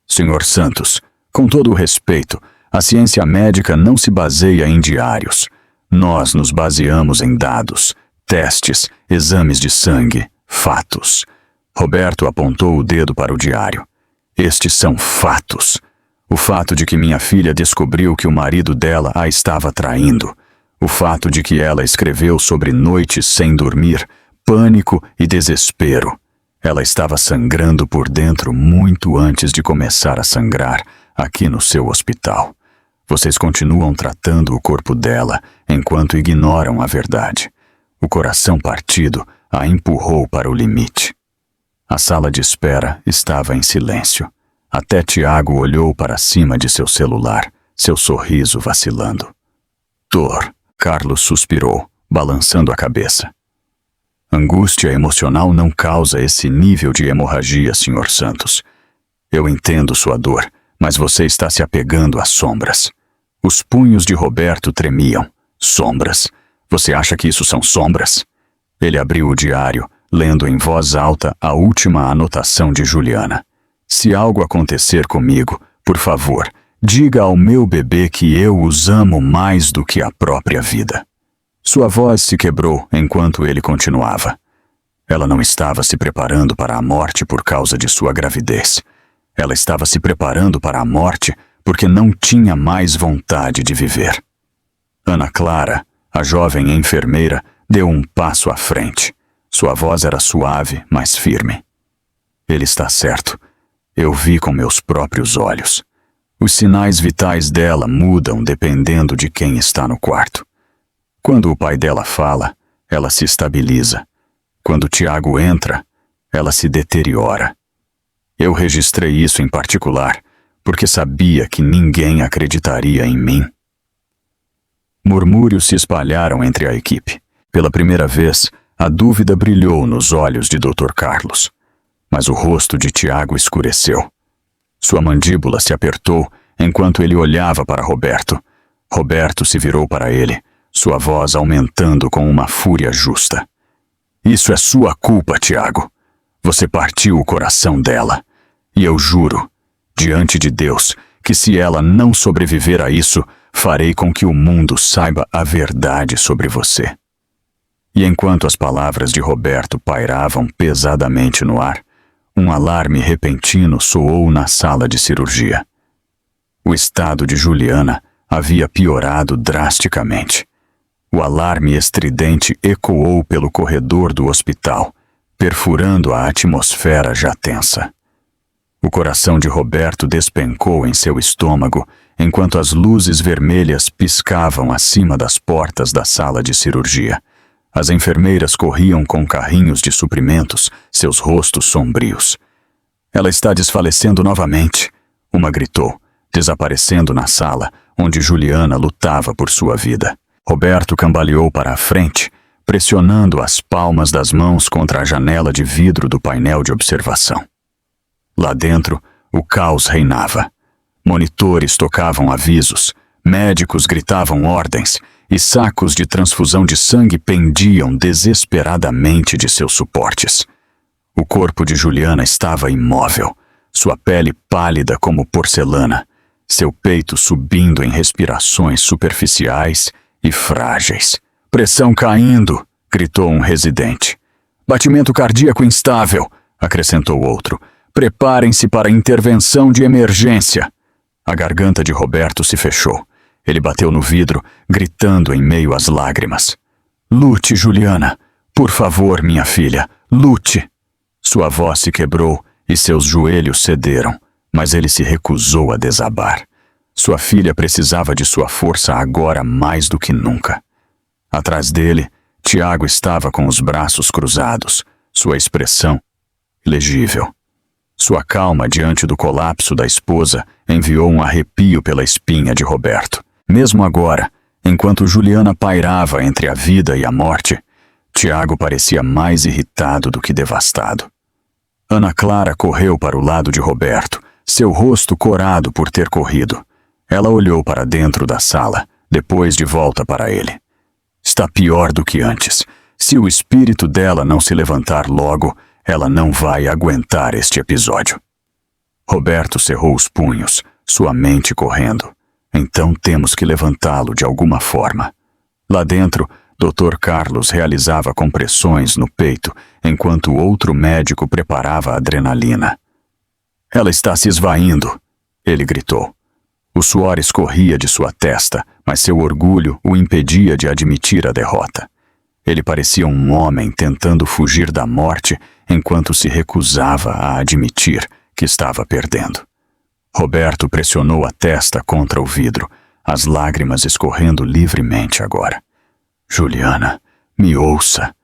Senhor Santos, com todo o respeito, a ciência médica não se baseia em diários. Nós nos baseamos em dados, testes, exames de sangue, fatos. Roberto apontou o dedo para o diário. Estes são fatos. O fato de que minha filha descobriu que o marido dela a estava traindo. O fato de que ela escreveu sobre noites sem dormir, pânico e desespero. Ela estava sangrando por dentro muito antes de começar a sangrar aqui no seu hospital. Vocês continuam tratando o corpo dela enquanto ignoram a verdade. O coração partido a empurrou para o limite. A sala de espera estava em silêncio. Até Tiago olhou para cima de seu celular, seu sorriso vacilando. Dor, Carlos suspirou, balançando a cabeça. Angústia emocional não causa esse nível de hemorragia, Sr. Santos. Eu entendo sua dor, mas você está se apegando às sombras. Os punhos de Roberto tremiam. Sombras. Você acha que isso são sombras? Ele abriu o diário, lendo em voz alta a última anotação de Juliana. Se algo acontecer comigo, por favor, diga ao meu bebê que eu os amo mais do que a própria vida. Sua voz se quebrou enquanto ele continuava. Ela não estava se preparando para a morte por causa de sua gravidez. Ela estava se preparando para a morte porque não tinha mais vontade de viver. Ana Clara, a jovem enfermeira, deu um passo à frente. Sua voz era suave, mas firme. Ele está certo. Eu vi com meus próprios olhos. Os sinais vitais dela mudam dependendo de quem está no quarto. Quando o pai dela fala, ela se estabiliza. Quando Tiago entra, ela se deteriora. Eu registrei isso em particular, porque sabia que ninguém acreditaria em mim. Murmúrios se espalharam entre a equipe. Pela primeira vez, a dúvida brilhou nos olhos de Dr. Carlos. Mas o rosto de Tiago escureceu. Sua mandíbula se apertou enquanto ele olhava para Roberto. Roberto se virou para ele, sua voz aumentando com uma fúria justa. Isso é sua culpa, Tiago. Você partiu o coração dela. E eu juro, diante de Deus, que se ela não sobreviver a isso, farei com que o mundo saiba a verdade sobre você. E enquanto as palavras de Roberto pairavam pesadamente no ar, um alarme repentino soou na sala de cirurgia. O estado de Juliana havia piorado drasticamente. O alarme estridente ecoou pelo corredor do hospital, perfurando a atmosfera já tensa. O coração de Roberto despencou em seu estômago, enquanto as luzes vermelhas piscavam acima das portas da sala de cirurgia. As enfermeiras corriam com carrinhos de suprimentos, seus rostos sombrios. Ela está desfalecendo novamente, uma gritou, desaparecendo na sala, onde Juliana lutava por sua vida. Roberto cambaleou para a frente, pressionando as palmas das mãos contra a janela de vidro do painel de observação. Lá dentro, o caos reinava. Monitores tocavam avisos, médicos gritavam ordens, e sacos de transfusão de sangue pendiam desesperadamente de seus suportes. O corpo de Juliana estava imóvel, sua pele pálida como porcelana, seu peito subindo em respirações superficiais e frágeis. "Pressão caindo", gritou um residente. "Batimento cardíaco instável", acrescentou outro. "Preparem-se para intervenção de emergência." A garganta de Roberto se fechou. Ele bateu no vidro, gritando em meio às lágrimas. "Lute, Juliana. Por favor, minha filha, lute." Sua voz se quebrou e seus joelhos cederam, mas ele se recusou a desabar. Sua filha precisava de sua força agora mais do que nunca. Atrás dele, Tiago estava com os braços cruzados, sua expressão ilegível. Sua calma diante do colapso da esposa enviou um arrepio pela espinha de Roberto. Mesmo agora, enquanto Juliana pairava entre a vida e a morte, Tiago parecia mais irritado do que devastado. Ana Clara correu para o lado de Roberto, seu rosto corado por ter corrido. Ela olhou para dentro da sala, depois de volta para ele. "Está pior do que antes. Se o espírito dela não se levantar logo, ela não vai aguentar este episódio." Roberto cerrou os punhos, sua mente correndo. "Então temos que levantá-lo de alguma forma." Lá dentro, Dr. Carlos realizava compressões no peito, enquanto outro médico preparava a adrenalina. "Ela está se esvaindo", ele gritou. O suor escorria de sua testa, mas seu orgulho o impedia de admitir a derrota. Ele parecia um homem tentando fugir da morte enquanto se recusava a admitir que estava perdendo. Roberto pressionou a testa contra o vidro, as lágrimas escorrendo livremente agora. "Juliana, me ouça",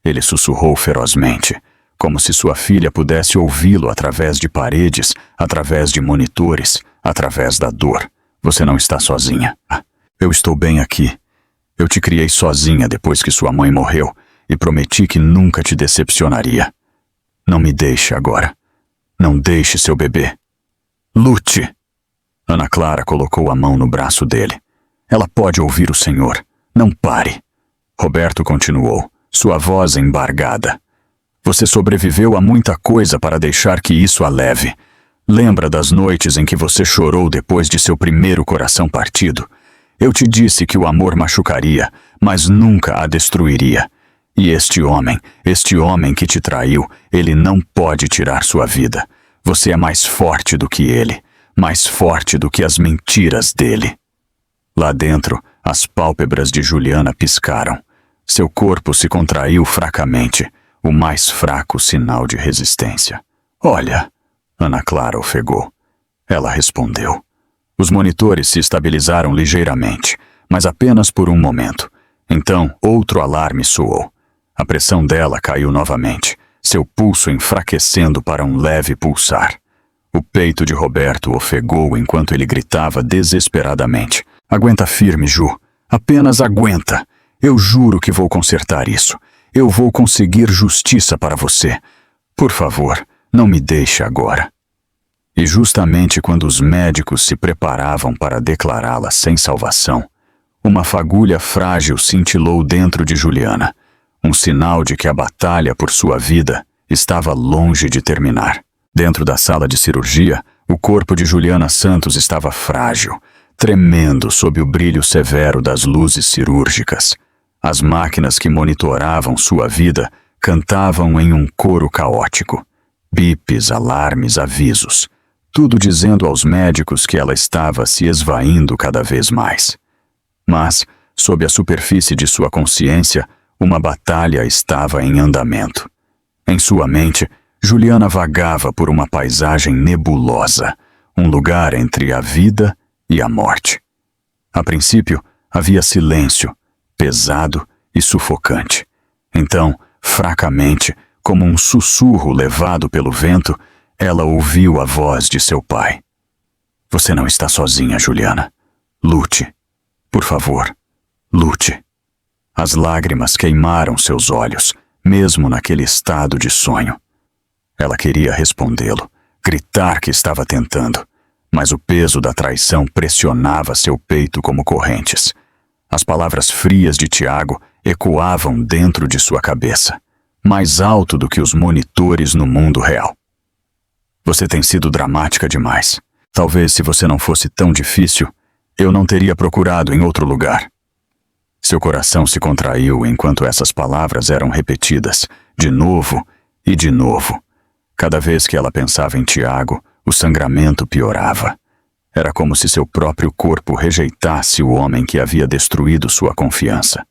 ele sussurrou ferozmente, como se sua filha pudesse ouvi-lo através de paredes, através de monitores, através da dor. "Você não está sozinha. Eu estou bem aqui. Eu te criei sozinha depois que sua mãe morreu e prometi que nunca te decepcionaria. Não me deixe agora. Não deixe seu bebê. Lute." Ana Clara colocou a mão no braço dele. "Ela pode ouvir o Senhor. Não pare." Roberto continuou, sua voz embargada. "Você sobreviveu a muita coisa para deixar que isso a leve. Lembra das noites em que você chorou depois de seu primeiro coração partido? Eu te disse que o amor machucaria, mas nunca a destruiria. E este homem que te traiu, ele não pode tirar sua vida. Você é mais forte do que ele, mais forte do que as mentiras dele." Lá dentro, as pálpebras de Juliana piscaram. Seu corpo se contraiu fracamente, o mais fraco sinal de resistência. "Olha", Ana Clara ofegou. Ela respondeu. Os monitores se estabilizaram ligeiramente, mas apenas por um momento. Então, outro alarme soou. A pressão dela caiu novamente, seu pulso enfraquecendo para um leve pulsar. O peito de Roberto ofegou enquanto ele gritava desesperadamente. "Aguenta firme, Ju. Apenas aguenta. Eu juro que vou consertar isso. Eu vou conseguir justiça para você. Por favor, não me deixe agora." E justamente quando os médicos se preparavam para declará-la sem salvação, uma fagulha frágil cintilou dentro de Juliana, um sinal de que a batalha por sua vida estava longe de terminar. Dentro da sala de cirurgia, O corpo de Juliana Santos estava frágil, tremendo sob o brilho severo das luzes cirúrgicas. As máquinas que monitoravam sua vida cantavam em um coro caótico. Bips, alarmes, avisos. Tudo dizendo aos médicos que ela estava se esvaindo cada vez mais. Mas, sob a superfície de sua consciência, uma batalha estava em andamento. Em sua mente, Juliana vagava por uma paisagem nebulosa, um lugar entre a vida e a morte. A princípio, havia silêncio, pesado e sufocante. Então, fracamente, como um sussurro levado pelo vento, ela ouviu a voz de seu pai. Você não está sozinha, Juliana. Lute. Por favor, lute. As lágrimas queimaram seus olhos, mesmo naquele estado de sonho. Ela queria respondê-lo, gritar que estava tentando, mas o peso da traição pressionava seu peito como correntes. As palavras frias de Tiago ecoavam dentro de sua cabeça, mais alto do que os monitores no mundo real. Você tem sido dramática demais. Talvez se você não fosse tão difícil, eu não teria procurado em outro lugar. Seu coração se contraiu enquanto essas palavras eram repetidas, de novo e de novo. Cada vez que ela pensava em Tiago, o sangramento piorava. Era como se seu próprio corpo rejeitasse o homem que havia destruído sua confiança.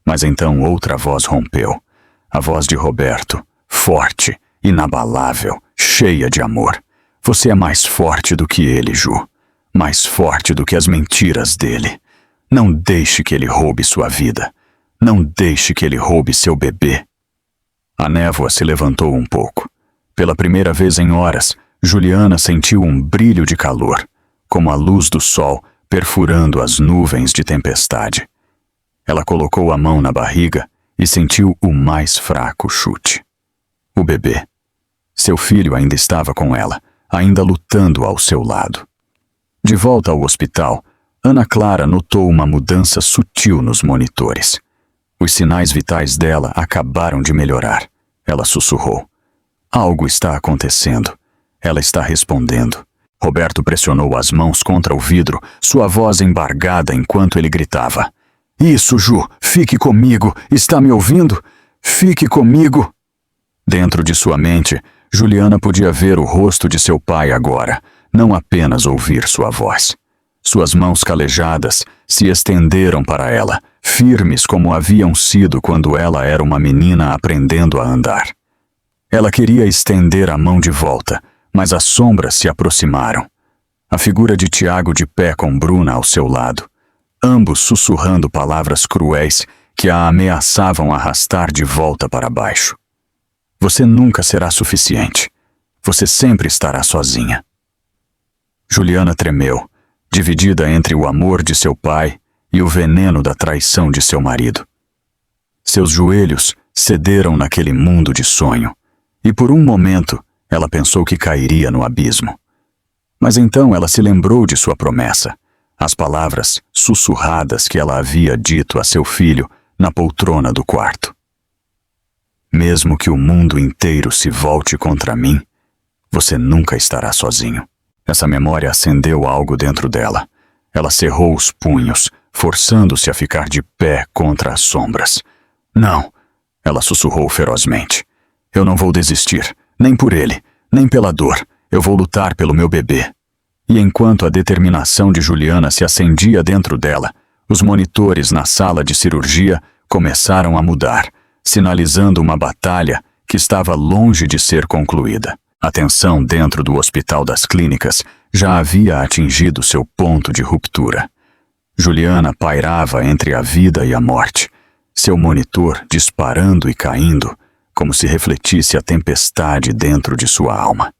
Mas então outra voz rompeu. A voz de Roberto, forte, inabalável, cheia de amor. Você é mais forte do que ele, Ju. Mais forte do que as mentiras dele. Não deixe que ele roube sua vida. Não deixe que ele roube seu bebê. A névoa se levantou um pouco. Pela primeira vez em horas, Juliana sentiu um brilho de calor, como a luz do sol perfurando as nuvens de tempestade. Ela colocou a mão na barriga e sentiu o mais fraco chute. O bebê. Seu filho ainda estava com ela, ainda lutando ao seu lado. De volta ao hospital, Ana Clara notou uma mudança sutil nos monitores. Os sinais vitais dela acabaram de melhorar. Ela sussurrou. Algo está acontecendo. Ela está respondendo. Roberto pressionou as mãos contra o vidro, sua voz embargada enquanto ele gritava. Isso, Ju, fique comigo. Está me ouvindo? Fique comigo. Dentro de sua mente, Juliana podia ver o rosto de seu pai agora, não apenas ouvir sua voz. Suas mãos calejadas se estenderam para ela, firmes como haviam sido quando ela era uma menina aprendendo a andar. Ela queria estender a mão de volta, mas as sombras se aproximaram. A figura de Tiago de pé com Bruna ao seu lado, ambos sussurrando palavras cruéis que a ameaçavam arrastar de volta para baixo. Você nunca será suficiente. Você sempre estará sozinha. Juliana tremeu, dividida entre o amor de seu pai e o veneno da traição de seu marido. Seus joelhos cederam naquele mundo de sonho, e por um momento ela pensou que cairia no abismo. Mas então ela se lembrou de sua promessa, as palavras sussurradas que ela havia dito a seu filho na poltrona do quarto. Mesmo que o mundo inteiro se volte contra mim, você nunca estará sozinho. Essa memória acendeu algo dentro dela. Ela cerrou os punhos, forçando-se a ficar de pé contra as sombras. Não, ela sussurrou ferozmente. Eu não vou desistir, nem por ele, nem pela dor. Eu vou lutar pelo meu bebê. E enquanto a determinação de Juliana se acendia dentro dela, os monitores na sala de cirurgia começaram a mudar, sinalizando uma batalha que estava longe de ser concluída. A tensão dentro do Hospital das Clínicas já havia atingido seu ponto de ruptura. Juliana pairava entre a vida e a morte, seu monitor disparando e caindo, como se refletisse a tempestade dentro de sua alma.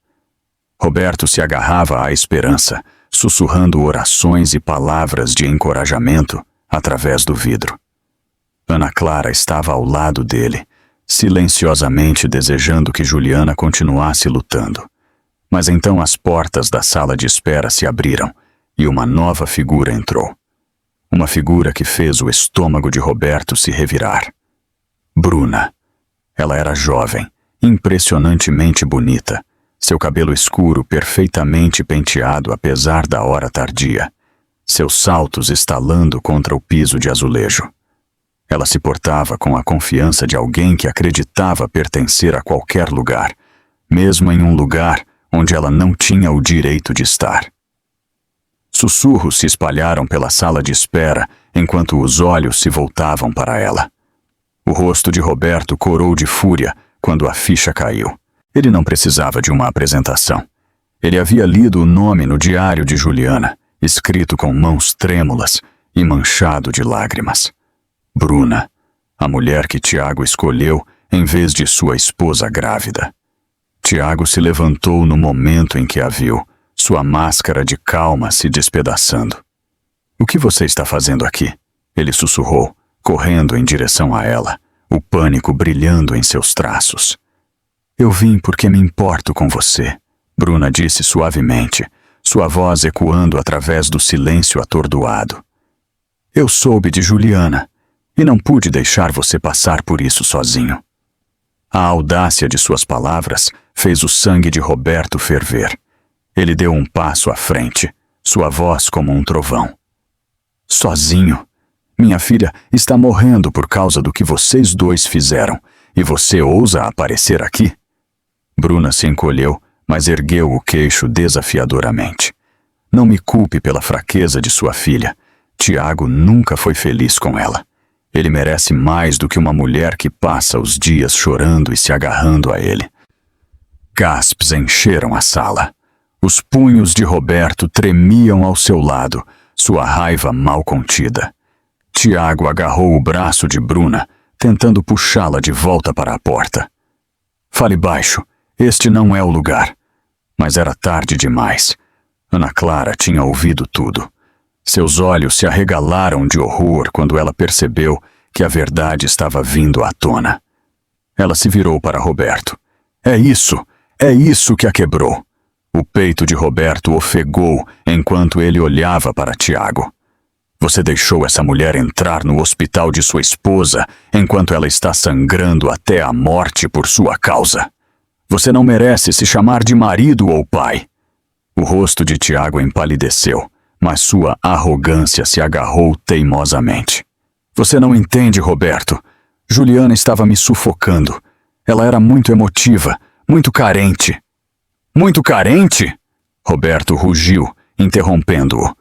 Roberto se agarrava à esperança, sussurrando orações e palavras de encorajamento através do vidro. Ana Clara estava ao lado dele, silenciosamente desejando que Juliana continuasse lutando. Mas então as portas da sala de espera se abriram e uma nova figura entrou. Uma figura que fez o estômago de Roberto se revirar. Bruna. Ela era jovem, impressionantemente bonita, seu cabelo escuro perfeitamente penteado apesar da hora tardia, seus saltos estalando contra o piso de azulejo. Ela se portava com a confiança de alguém que acreditava pertencer a qualquer lugar, mesmo em um lugar onde ela não tinha o direito de estar. Sussurros se espalharam pela sala de espera enquanto os olhos se voltavam para ela. O rosto de Roberto corou de fúria quando a ficha caiu. Ele não precisava de uma apresentação. Ele havia lido o nome no diário de Juliana, escrito com mãos trêmulas e manchado de lágrimas. Bruna, a mulher que Tiago escolheu em vez de sua esposa grávida. Tiago se levantou no momento em que a viu, sua máscara de calma se despedaçando. "O que você está fazendo aqui?" Ele sussurrou, correndo em direção a ela, o pânico brilhando em seus traços. "Eu vim porque me importo com você", Bruna disse suavemente, sua voz ecoando através do silêncio atordoado. "Eu soube de Juliana e não pude deixar você passar por isso sozinho." A audácia de suas palavras fez o sangue de Roberto ferver. Ele deu um passo à frente, sua voz como um trovão. "Sozinho? Minha filha está morrendo por causa do que vocês dois fizeram, e você ousa aparecer aqui?" Bruna se encolheu, mas ergueu o queixo desafiadoramente. "Não me culpe pela fraqueza de sua filha. Tiago nunca foi feliz com ela. Ele merece mais do que uma mulher que passa os dias chorando e se agarrando a ele." Gasps encheram a sala. Os punhos de Roberto tremiam ao seu lado, sua raiva mal contida. Tiago agarrou o braço de Bruna, tentando puxá-la de volta para a porta. "Fale baixo, este não é o lugar." Mas era tarde demais. Ana Clara tinha ouvido tudo. Seus olhos se arregalaram de horror quando ela percebeu que a verdade estava vindo à tona. Ela se virou para Roberto. É isso que a quebrou." O peito de Roberto ofegou enquanto ele olhava para Tiago. "Você deixou essa mulher entrar no hospital de sua esposa enquanto ela está sangrando até a morte por sua causa. Você não merece se chamar de marido ou pai." O rosto de Tiago empalideceu, mas sua arrogância se agarrou teimosamente. "Você não entende, Roberto. Juliana estava me sufocando. Ela era muito emotiva, muito carente." "Muito carente?" Roberto rugiu, interrompendo-o.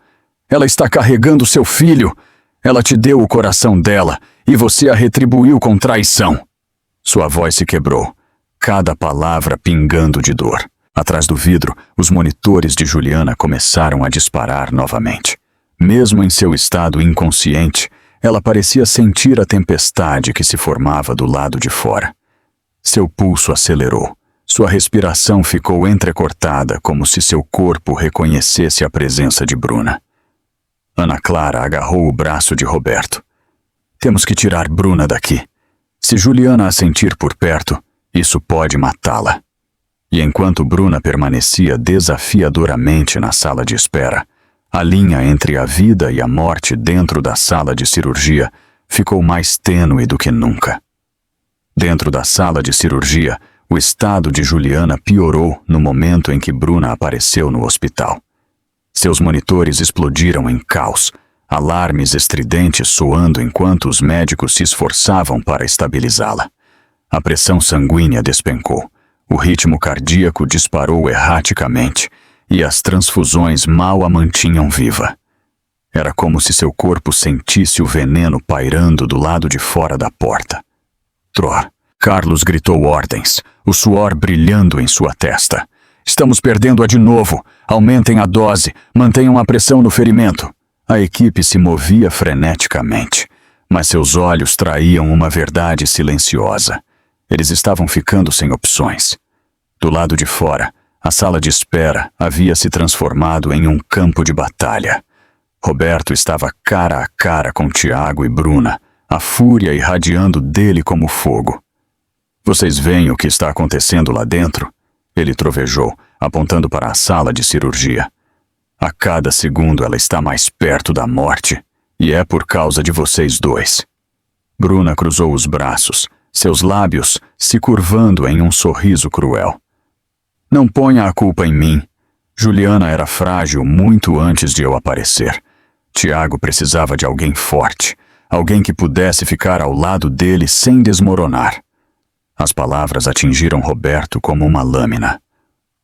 "Ela está carregando seu filho. Ela te deu o coração dela e você a retribuiu com traição." Sua voz se quebrou, cada palavra pingando de dor. Atrás do vidro, os monitores de Juliana começaram a disparar novamente. Mesmo em seu estado inconsciente, ela parecia sentir a tempestade que se formava do lado de fora. Seu pulso acelerou. Sua respiração ficou entrecortada, como se seu corpo reconhecesse a presença de Bruna. Ana Clara agarrou o braço de Roberto. "Temos que tirar Bruna daqui. Se Juliana a sentir por perto, isso pode matá-la." E enquanto Bruna permanecia desafiadoramente na sala de espera, a linha entre a vida e a morte dentro da sala de cirurgia ficou mais tênue do que nunca. Dentro da sala de cirurgia, o estado de Juliana piorou no momento em que Bruna apareceu no hospital. Seus monitores explodiram em caos, alarmes estridentes soando enquanto os médicos se esforçavam para estabilizá-la. A pressão sanguínea despencou, o ritmo cardíaco disparou erraticamente e as transfusões mal a mantinham viva. Era como se seu corpo sentisse o veneno pairando do lado de fora da porta. "Tror!" Carlos gritou ordens, o suor brilhando em sua testa. "Estamos perdendo-a de novo. Aumentem a dose, mantenham a pressão no ferimento." A equipe se movia freneticamente, mas seus olhos traíam uma verdade silenciosa. Eles estavam ficando sem opções. Do lado de fora, a sala de espera havia se transformado em um campo de batalha. Roberto estava cara a cara com Tiago e Bruna, a fúria irradiando dele como fogo. "Vocês veem o que está acontecendo lá dentro?" Ele trovejou, apontando para a sala de cirurgia. "A cada segundo ela está mais perto da morte, e é por causa de vocês dois." Bruna cruzou os braços, seus lábios se curvando em um sorriso cruel. Não ponha a culpa em mim. Juliana era frágil muito antes de eu aparecer. Tiago precisava de alguém forte, alguém que pudesse ficar ao lado dele sem desmoronar. As palavras atingiram Roberto como uma lâmina.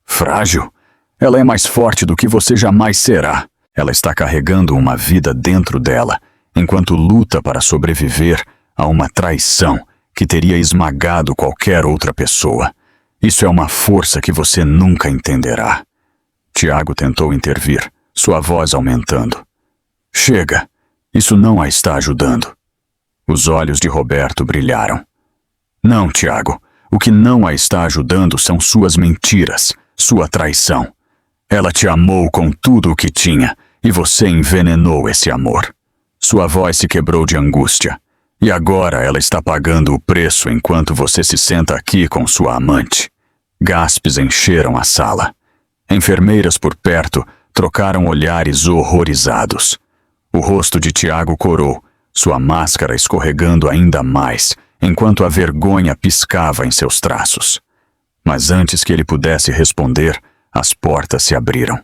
Frágil? Ela é mais forte do que você jamais será. Ela está carregando uma vida dentro dela, enquanto luta para sobreviver a uma traição que teria esmagado qualquer outra pessoa. Isso é uma força que você nunca entenderá. Tiago tentou intervir, sua voz aumentando. Chega, isso não a está ajudando. Os olhos de Roberto brilharam. Não, Tiago, o que não a está ajudando são suas mentiras, sua traição. Ela te amou com tudo o que tinha e você envenenou esse amor. Sua voz se quebrou de angústia. E agora ela está pagando o preço enquanto você se senta aqui com sua amante. Gaspes encheram a sala. Enfermeiras por perto trocaram olhares horrorizados. O rosto de Tiago corou, sua máscara escorregando ainda mais, enquanto a vergonha piscava em seus traços. Mas antes que ele pudesse responder, as portas se abriram.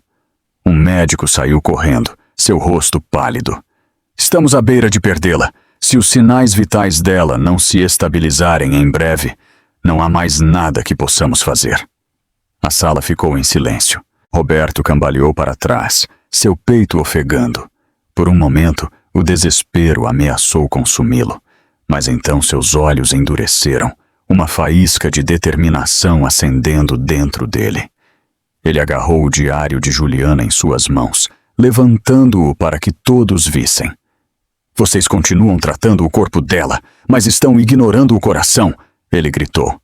Um médico saiu correndo, seu rosto pálido. Estamos à beira de perdê-la. Se os sinais vitais dela não se estabilizarem em breve, não há mais nada que possamos fazer. A sala ficou em silêncio. Roberto cambaleou para trás, seu peito ofegando. Por um momento, o desespero ameaçou consumi-lo, mas então seus olhos endureceram, uma faísca de determinação acendendo dentro dele. Ele agarrou o diário de Juliana em suas mãos, levantando-o para que todos vissem. Vocês continuam tratando o corpo dela, mas estão ignorando o coração, ele gritou.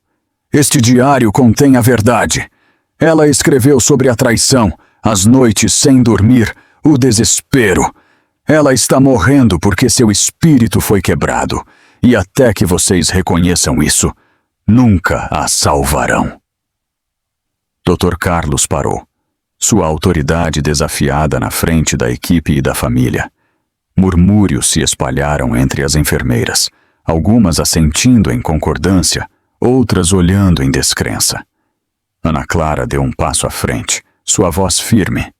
Este diário contém a verdade. Ela escreveu sobre a traição, as noites sem dormir, o desespero. Ela está morrendo porque seu espírito foi quebrado, e até que vocês reconheçam isso, nunca a salvarão. Dr. Carlos parou, sua autoridade desafiada na frente da equipe e da família. Murmúrios se espalharam entre as enfermeiras, algumas assentindo em concordância, outras olhando em descrença. Ana Clara deu um passo à frente, sua voz firme.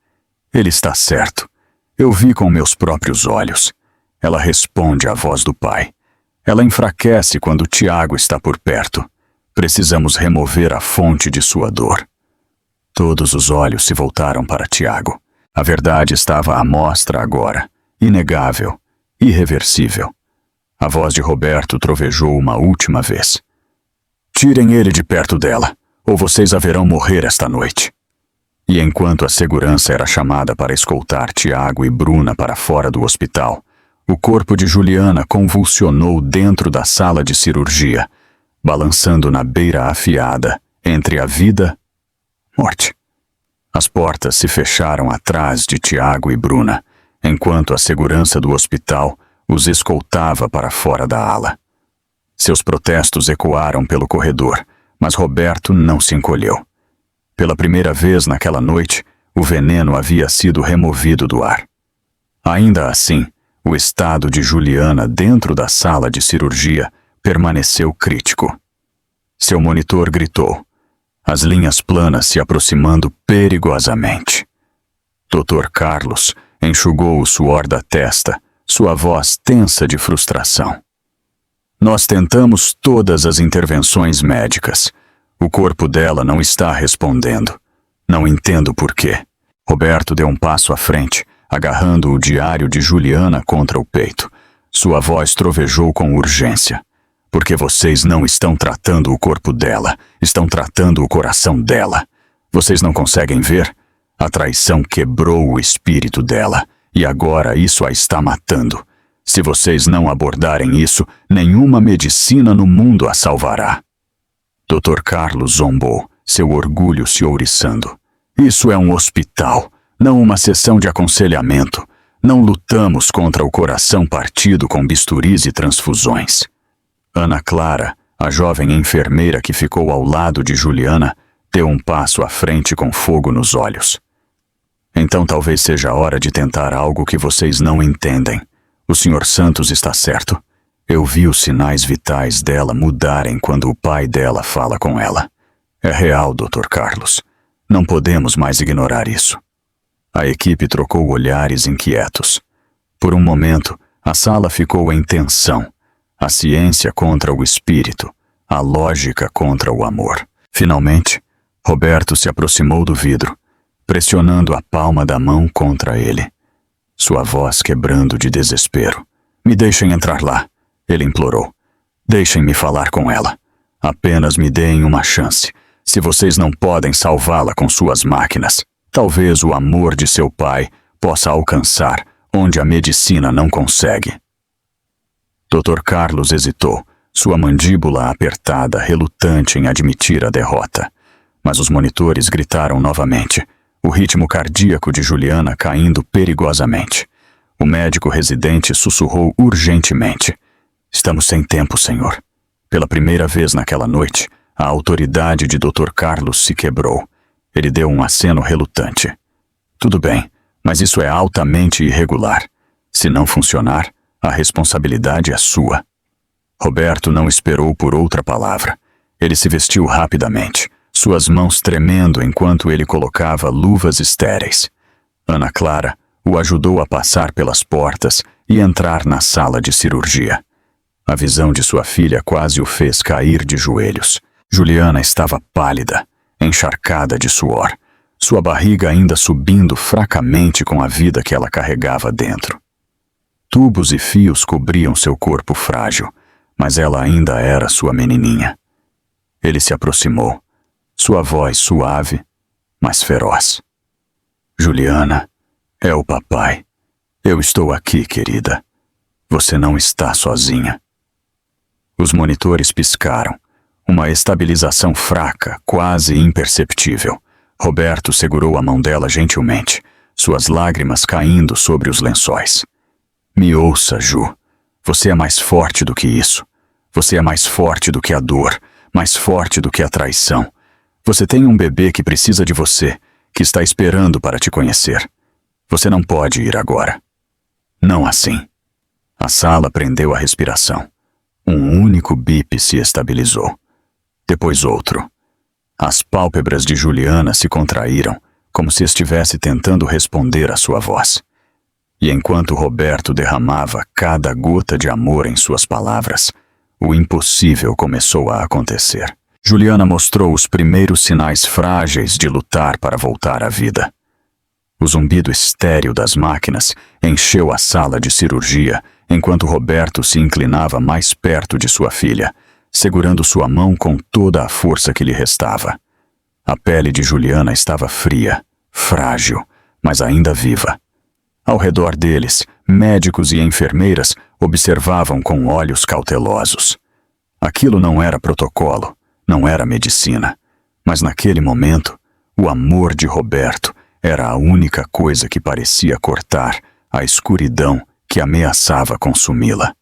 Ele está certo. Eu vi com meus próprios olhos. Ela responde à voz do pai. Ela enfraquece quando Tiago está por perto. Precisamos remover a fonte de sua dor. Todos os olhos se voltaram para Tiago. A verdade estava à mostra agora. Inegável, irreversível. A voz de Roberto trovejou uma última vez. Tirem ele de perto dela, ou vocês a verão morrer esta noite. E enquanto a segurança era chamada para escoltar Tiago e Bruna para fora do hospital, o corpo de Juliana convulsionou dentro da sala de cirurgia, balançando na beira afiada entre a vida e a morte. As portas se fecharam atrás de Tiago e Bruna, enquanto a segurança do hospital os escoltava para fora da ala. Seus protestos ecoaram pelo corredor, mas Roberto não se encolheu. Pela primeira vez naquela noite, o veneno havia sido removido do ar. Ainda assim, o estado de Juliana dentro da sala de cirurgia permaneceu crítico. Seu monitor gritou, as linhas planas se aproximando perigosamente. Dr. Carlos enxugou o suor da testa, sua voz tensa de frustração. Nós tentamos todas as intervenções médicas. O corpo dela não está respondendo. Não entendo por quê. Roberto deu um passo à frente, agarrando o diário de Juliana contra o peito. Sua voz trovejou com urgência. Porque vocês não estão tratando o corpo dela, estão tratando o coração dela. Vocês não conseguem ver? A traição quebrou o espírito dela, e agora isso a está matando. Se vocês não abordarem isso, nenhuma medicina no mundo a salvará. Dr. Carlos zombou, seu orgulho se ouriçando. Isso é um hospital, não uma sessão de aconselhamento. Não lutamos contra o coração partido com bisturis e transfusões. Ana Clara, a jovem enfermeira que ficou ao lado de Juliana, deu um passo à frente com fogo nos olhos. Então talvez seja a hora de tentar algo que vocês não entendem. O Sr. Santos está certo. Eu vi os sinais vitais dela mudarem quando o pai dela fala com ela. É real, Dr. Carlos. Não podemos mais ignorar isso. A equipe trocou olhares inquietos. Por um momento, a sala ficou em tensão. A ciência contra o espírito, a lógica contra o amor. Finalmente, Roberto se aproximou do vidro, pressionando a palma da mão contra ele. Sua voz quebrando de desespero. Me deixem entrar lá, ele implorou. Deixem-me falar com ela. Apenas me deem uma chance. Se vocês não podem salvá-la com suas máquinas, talvez o amor de seu pai possa alcançar onde a medicina não consegue. Dr. Carlos hesitou, sua mandíbula apertada, relutante em admitir a derrota. Mas os monitores gritaram novamente, o ritmo cardíaco de Juliana caindo perigosamente. O médico residente sussurrou urgentemente. Estamos sem tempo, senhor. Pela primeira vez naquela noite, a autoridade de Dr. Carlos se quebrou. Ele deu um aceno relutante. Tudo bem, mas isso é altamente irregular. Se não funcionar, a responsabilidade é sua. Roberto não esperou por outra palavra. Ele se vestiu rapidamente, suas mãos tremendo enquanto ele colocava luvas estéreis. Ana Clara o ajudou a passar pelas portas e entrar na sala de cirurgia. A visão de sua filha quase o fez cair de joelhos. Juliana estava pálida, encharcada de suor, sua barriga ainda subindo fracamente com a vida que ela carregava dentro. Tubos e fios cobriam seu corpo frágil, mas ela ainda era sua menininha. Ele se aproximou, sua voz suave, mas feroz. Juliana, é o papai. Eu estou aqui, querida. Você não está sozinha. Os monitores piscaram. Uma estabilização fraca, quase imperceptível. Roberto segurou a mão dela gentilmente, suas lágrimas caindo sobre os lençóis. Me ouça, Ju. Você é mais forte do que isso. Você é mais forte do que a dor, mais forte do que a traição. Você tem um bebê que precisa de você, que está esperando para te conhecer. Você não pode ir agora. Não assim. A sala prendeu a respiração. Um único bip se estabilizou. Depois outro. As pálpebras de Juliana se contraíram, como se estivesse tentando responder à sua voz. E enquanto Roberto derramava cada gota de amor em suas palavras, o impossível começou a acontecer. Juliana mostrou os primeiros sinais frágeis de lutar para voltar à vida. O zumbido estéril das máquinas encheu a sala de cirurgia enquanto Roberto se inclinava mais perto de sua filha, segurando sua mão com toda a força que lhe restava. A pele de Juliana estava fria, frágil, mas ainda viva. Ao redor deles, médicos e enfermeiras observavam com olhos cautelosos. Aquilo não era protocolo, não era medicina, mas naquele momento, o amor de Roberto era a única coisa que parecia cortar a escuridão que ameaçava consumi-la.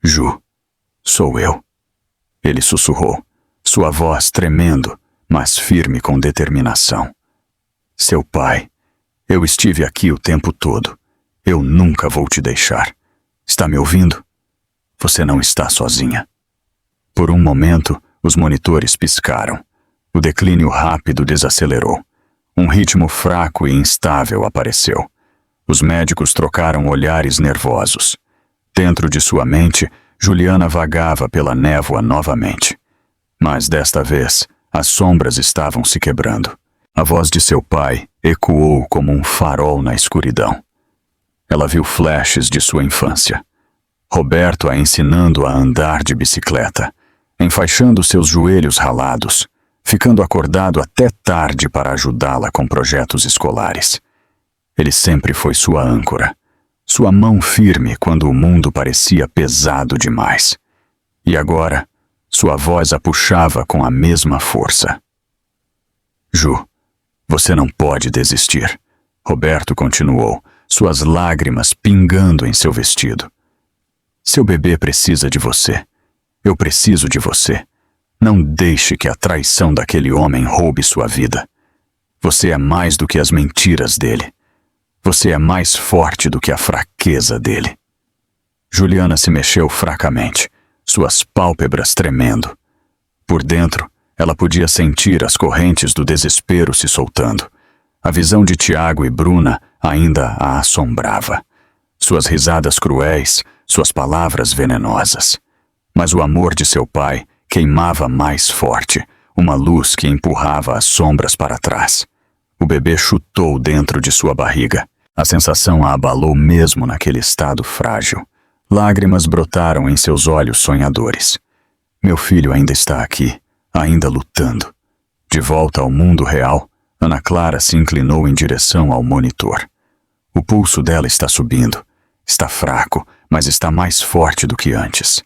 Ju, sou eu. Ele sussurrou, sua voz tremendo, mas firme com determinação. Seu pai, eu estive aqui o tempo todo. Eu nunca vou te deixar. Está me ouvindo? Você não está sozinha. Por um momento, os monitores piscaram. O declínio rápido desacelerou. Um ritmo fraco e instável apareceu. Os médicos trocaram olhares nervosos. Dentro de sua mente, Juliana vagava pela névoa novamente. Mas desta vez, as sombras estavam se quebrando. A voz de seu pai ecoou como um farol na escuridão. Ela viu flashes de sua infância. Roberto a ensinando a andar de bicicleta, enfaixando seus joelhos ralados, ficando acordado até tarde para ajudá-la com projetos escolares. Ele sempre foi sua âncora, sua mão firme quando o mundo parecia pesado demais. E agora, sua voz a puxava com a mesma força. Ju, você não pode desistir. Roberto continuou, suas lágrimas pingando em seu vestido. Seu bebê precisa de você. Eu preciso de você. Não deixe que a traição daquele homem roube sua vida. Você é mais do que as mentiras dele. Você é mais forte do que a fraqueza dele. Juliana se mexeu fracamente, suas pálpebras tremendo. Por dentro, Ela podia sentir as correntes do desespero se soltando. A visão de Tiago e Bruna ainda a assombrava. Suas risadas cruéis, suas palavras venenosas. Mas o amor de seu pai queimava mais forte, uma luz que empurrava as sombras para trás. O bebê chutou dentro de sua barriga. A sensação a abalou mesmo naquele estado frágil. Lágrimas brotaram em seus olhos sonhadores. Meu filho ainda está aqui, ainda lutando. De volta ao mundo real, Ana Clara se inclinou em direção ao monitor. O pulso dela está subindo. Está fraco, mas está mais forte do que antes.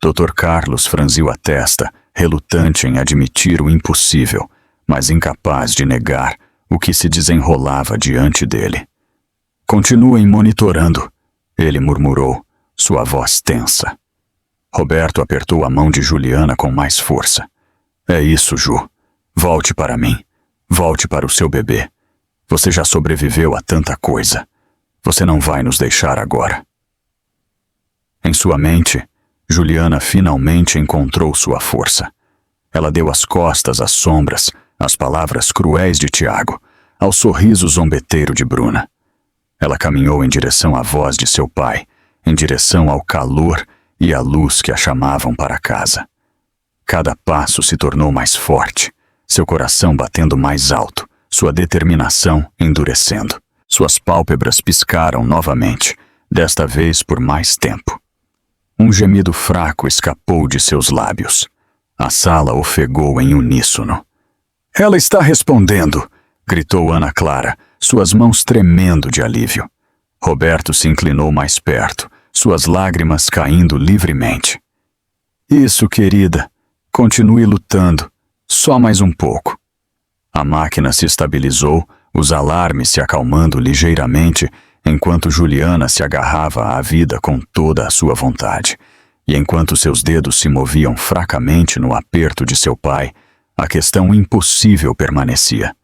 Dr. Carlos franziu a testa, relutante em admitir o impossível, mas incapaz de negar o que se desenrolava diante dele. Continuem monitorando, ele murmurou, sua voz tensa. Roberto apertou a mão de Juliana com mais força. É isso, Ju. Volte para mim. Volte para o seu bebê. Você já sobreviveu a tanta coisa. Você não vai nos deixar agora. Em sua mente, Juliana finalmente encontrou sua força. Ela deu as costas às sombras, às palavras cruéis de Tiago, ao sorriso zombeteiro de Bruna. Ela caminhou em direção à voz de seu pai, em direção ao calor e à luz que a chamavam para casa. Cada passo se tornou mais forte, seu coração batendo mais alto, sua determinação endurecendo. Suas pálpebras piscaram novamente, desta vez por mais tempo. Um gemido fraco escapou de seus lábios. A sala ofegou em uníssono. Ela está respondendo, gritou Ana Clara, suas mãos tremendo de alívio. Roberto se inclinou mais perto, suas lágrimas caindo livremente. Isso, querida. Continue lutando. Só mais um pouco. A máquina se estabilizou, os alarmes se acalmando ligeiramente, enquanto Juliana se agarrava à vida com toda a sua vontade. E enquanto seus dedos se moviam fracamente no aperto de seu pai, a questão impossível permanecia.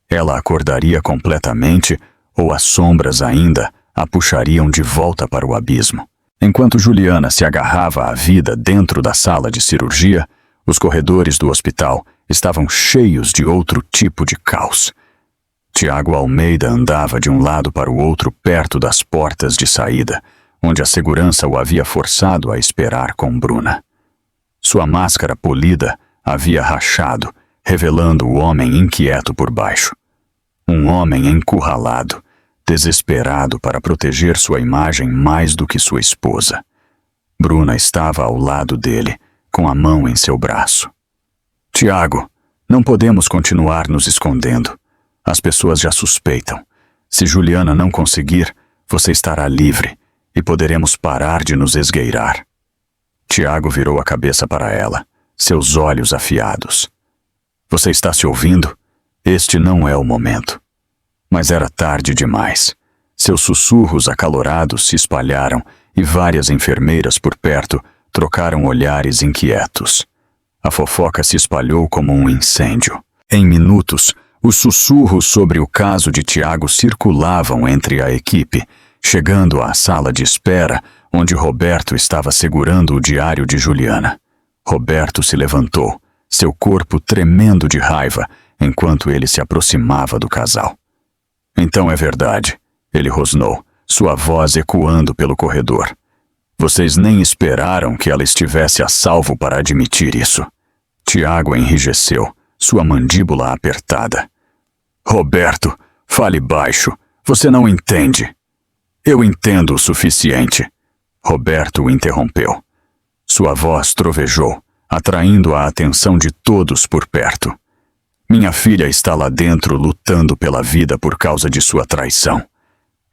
Ela acordaria completamente ou as sombras ainda a puxariam de volta para o abismo. Enquanto Juliana se agarrava à vida dentro da sala de cirurgia, os corredores do hospital estavam cheios de outro tipo de caos. Tiago Almeida andava de um lado para o outro perto das portas de saída, onde a segurança o havia forçado a esperar com Bruna. Sua máscara polida havia rachado, revelando o homem inquieto por baixo. Um homem encurralado, desesperado para proteger sua imagem mais do que sua esposa. Bruna estava ao lado dele, com a mão em seu braço. Tiago, não podemos continuar nos escondendo. As pessoas já suspeitam. Se Juliana não conseguir, você estará livre e poderemos parar de nos esgueirar. Tiago virou a cabeça para ela, seus olhos afiados. Você está se ouvindo? Este não é o momento. Mas era tarde demais. Seus sussurros acalorados se espalharam e várias enfermeiras por perto trocaram olhares inquietos. A fofoca se espalhou como um incêndio. Em minutos, os sussurros sobre o caso de Tiago circulavam entre a equipe, chegando à sala de espera, onde Roberto estava segurando o diário de Juliana. Roberto se levantou, seu corpo tremendo de raiva, enquanto ele se aproximava do casal. Então é verdade, ele rosnou, sua voz ecoando pelo corredor. Vocês nem esperaram que ela estivesse a salvo para admitir isso. Tiago enrijeceu, sua mandíbula apertada. Roberto, fale baixo, você não entende. Eu entendo o suficiente. Roberto o interrompeu. Sua voz trovejou, atraindo a atenção de todos por perto. Minha filha está lá dentro lutando pela vida por causa de sua traição.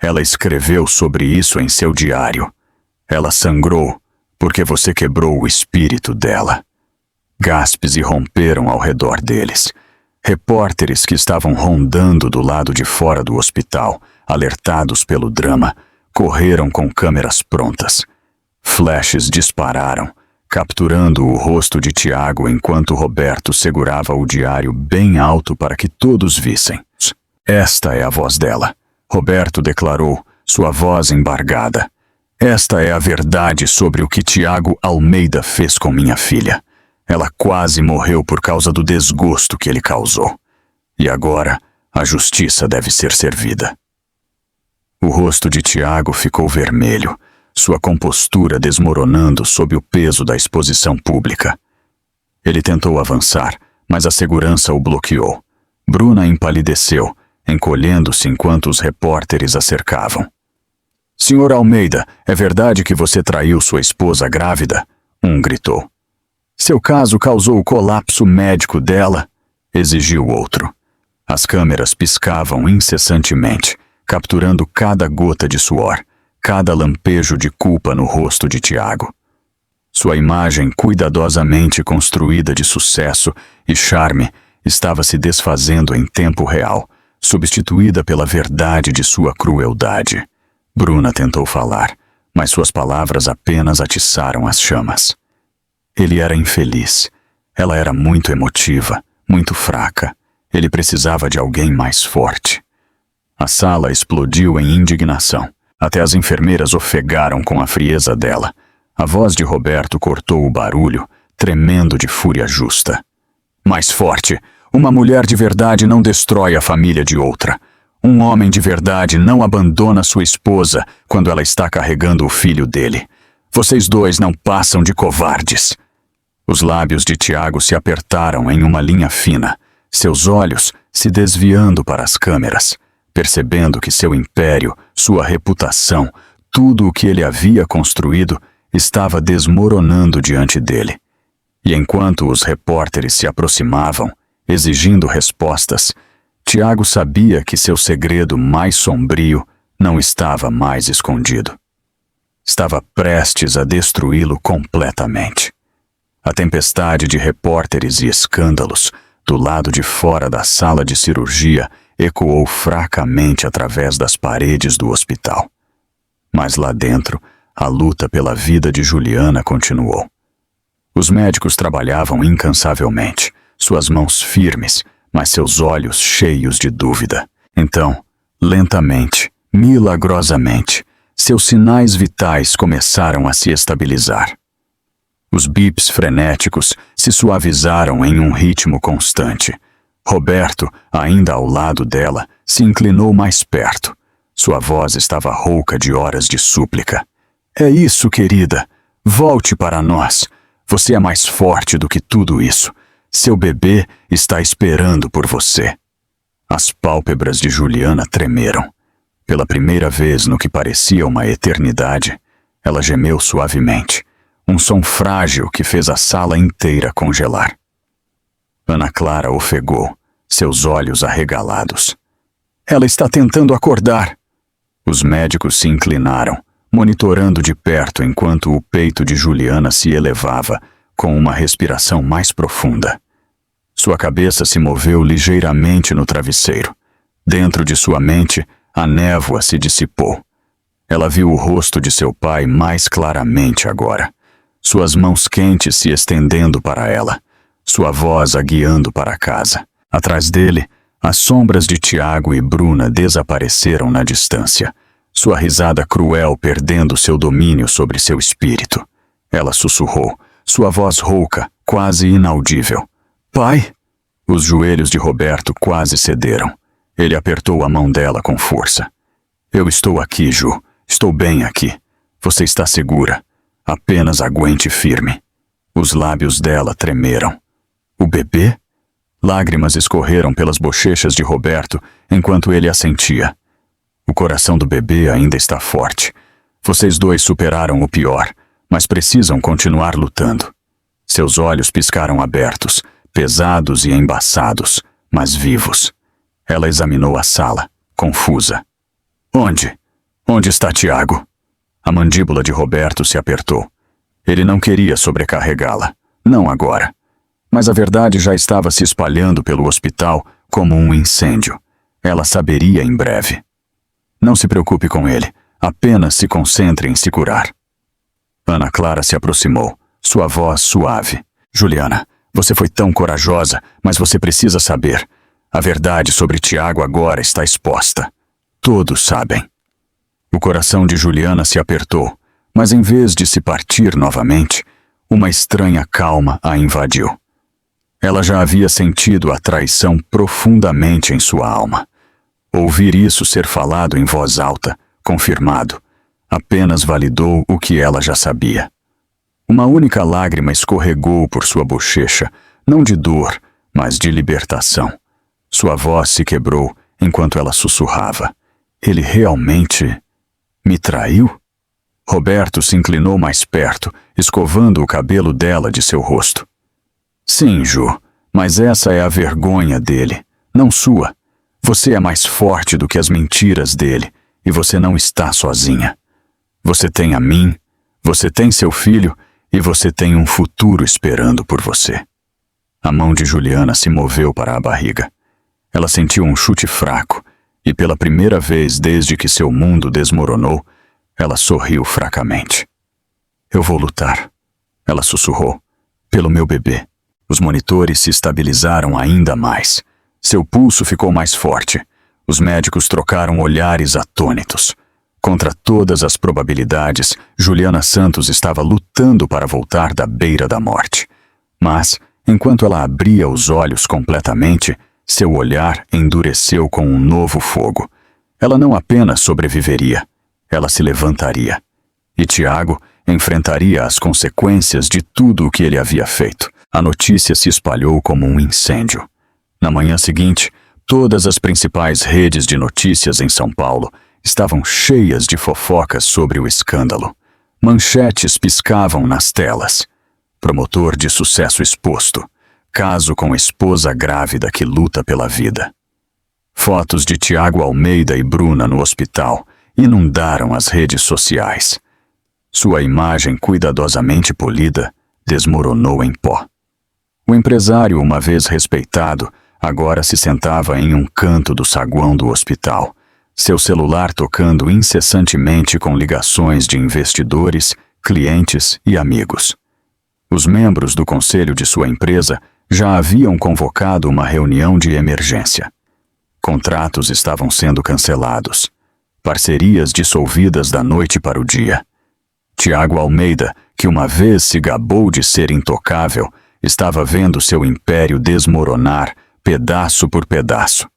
Ela escreveu sobre isso em seu diário. Ela sangrou porque você quebrou o espírito dela. Gaspes irromperam ao redor deles. Repórteres que estavam rondando do lado de fora do hospital, alertados pelo drama, correram com câmeras prontas. Flashes dispararam, capturando o rosto de Tiago enquanto Roberto segurava o diário bem alto para que todos vissem. Esta é a voz dela, Roberto declarou, sua voz embargada. Esta é a verdade sobre o que Tiago Almeida fez com minha filha. Ela quase morreu por causa do desgosto que ele causou. E agora, a justiça deve ser servida. O rosto de Tiago ficou vermelho, sua compostura desmoronando sob o peso da exposição pública. Ele tentou avançar, mas a segurança o bloqueou. Bruna empalideceu, encolhendo-se enquanto os repórteres a cercavam. "Senhor Almeida, é verdade que você traiu sua esposa grávida?" Um gritou. "Seu caso causou o colapso médico dela?" exigiu outro. As câmeras piscavam incessantemente, capturando cada gota de suor, cada lampejo de culpa no rosto de Tiago. Sua imagem cuidadosamente construída de sucesso e charme estava se desfazendo em tempo real, substituída pela verdade de sua crueldade. Bruna tentou falar, mas suas palavras apenas atiçaram as chamas. Ele era infeliz. Ela era muito emotiva, muito fraca. Ele precisava de alguém mais forte. A sala explodiu em indignação. Até as enfermeiras ofegaram com a frieza dela. A voz de Roberto cortou o barulho, tremendo de fúria justa. "Mais forte! Uma mulher de verdade não destrói a família de outra. Um homem de verdade não abandona sua esposa quando ela está carregando o filho dele. Vocês dois não passam de covardes." Os lábios de Tiago se apertaram em uma linha fina, seus olhos se desviando para as câmeras, percebendo que seu império, sua reputação, tudo o que ele havia construído estava desmoronando diante dele. E enquanto os repórteres se aproximavam, exigindo respostas, Tiago sabia que seu segredo mais sombrio não estava mais escondido. Estava prestes a destruí-lo completamente. A tempestade de repórteres e escândalos, do lado de fora da sala de cirurgia, ecoou fracamente através das paredes do hospital. Mas lá dentro, a luta pela vida de Juliana continuou. Os médicos trabalhavam incansavelmente, suas mãos firmes, mas seus olhos cheios de dúvida. Então, lentamente, milagrosamente, seus sinais vitais começaram a se estabilizar. Os bips frenéticos se suavizaram em um ritmo constante. Roberto, ainda ao lado dela, se inclinou mais perto. Sua voz estava rouca de horas de súplica. "É isso, querida. Volte para nós. Você é mais forte do que tudo isso. Seu bebê está esperando por você." As pálpebras de Juliana tremeram. Pela primeira vez no que parecia uma eternidade, ela gemeu suavemente. Um som frágil que fez a sala inteira congelar. Ana Clara ofegou, seus olhos arregalados. "Ela está tentando acordar." Os médicos se inclinaram, monitorando de perto enquanto o peito de Juliana se elevava, com uma respiração mais profunda. Sua cabeça se moveu ligeiramente no travesseiro. Dentro de sua mente, a névoa se dissipou. Ela viu o rosto de seu pai mais claramente agora. Suas mãos quentes se estendendo para ela, sua voz a guiando para casa. Atrás dele, as sombras de Tiago e Bruna desapareceram na distância, sua risada cruel perdendo seu domínio sobre seu espírito. Ela sussurrou, sua voz rouca, quase inaudível. "Pai?" Os joelhos de Roberto quase cederam. Ele apertou a mão dela com força. "Eu estou aqui, Ju. Estou bem aqui. Você está segura. Apenas aguente firme." Os lábios dela tremeram. "O bebê?" Lágrimas escorreram pelas bochechas de Roberto enquanto ele assentia. "O coração do bebê ainda está forte. Vocês dois superaram o pior, mas precisam continuar lutando." Seus olhos piscaram abertos, pesados e embaçados, mas vivos. Ela examinou a sala, confusa. "Onde? Onde está Tiago?" A mandíbula de Roberto se apertou. Ele não queria sobrecarregá-la, não agora. Mas a verdade já estava se espalhando pelo hospital como um incêndio. Ela saberia em breve. "Não se preocupe com ele, apenas se concentre em se curar." Ana Clara se aproximou, sua voz suave. "Juliana, você foi tão corajosa, mas você precisa saber. A verdade sobre Tiago agora está exposta. Todos sabem." O coração de Juliana se apertou, mas em vez de se partir novamente, uma estranha calma a invadiu. Ela já havia sentido a traição profundamente em sua alma. Ouvir isso ser falado em voz alta, confirmado, apenas validou o que ela já sabia. Uma única lágrima escorregou por sua bochecha, não de dor, mas de libertação. Sua voz se quebrou enquanto ela sussurrava. Ele realmente me traiu? Roberto se inclinou mais perto, escovando o cabelo dela de seu rosto. Sim, Ju, mas essa é a vergonha dele, não sua. Você é mais forte do que as mentiras dele, e você não está sozinha. Você tem a mim, você tem seu filho, e você tem um futuro esperando por você. A mão de Juliana se moveu para a barriga. Ela sentiu um chute fraco, e pela primeira vez desde que seu mundo desmoronou, ela sorriu fracamente. Eu vou lutar, ela sussurrou, pelo meu bebê. Os monitores se estabilizaram ainda mais. Seu pulso ficou mais forte. Os médicos trocaram olhares atônitos. Contra todas as probabilidades, Juliana Santos estava lutando para voltar da beira da morte. Mas, enquanto ela abria os olhos completamente, seu olhar endureceu com um novo fogo. Ela não apenas sobreviveria, ela se levantaria. E Tiago enfrentaria as consequências de tudo o que ele havia feito. A notícia se espalhou como um incêndio. Na manhã seguinte, todas as principais redes de notícias em São Paulo estavam cheias de fofocas sobre o escândalo. Manchetes piscavam nas telas. Promotor de sucesso exposto. Caso com esposa grávida que luta pela vida. Fotos de Tiago Almeida e Bruna no hospital inundaram as redes sociais. Sua imagem cuidadosamente polida desmoronou em pó. O empresário, uma vez respeitado, agora se sentava em um canto do saguão do hospital, seu celular tocando incessantemente com ligações de investidores, clientes e amigos. Os membros do conselho de sua empresa já haviam convocado uma reunião de emergência. Contratos estavam sendo cancelados. Parcerias dissolvidas da noite para o dia. Tiago Almeida, que uma vez se gabou de ser intocável, estava vendo seu império desmoronar, pedaço por pedaço.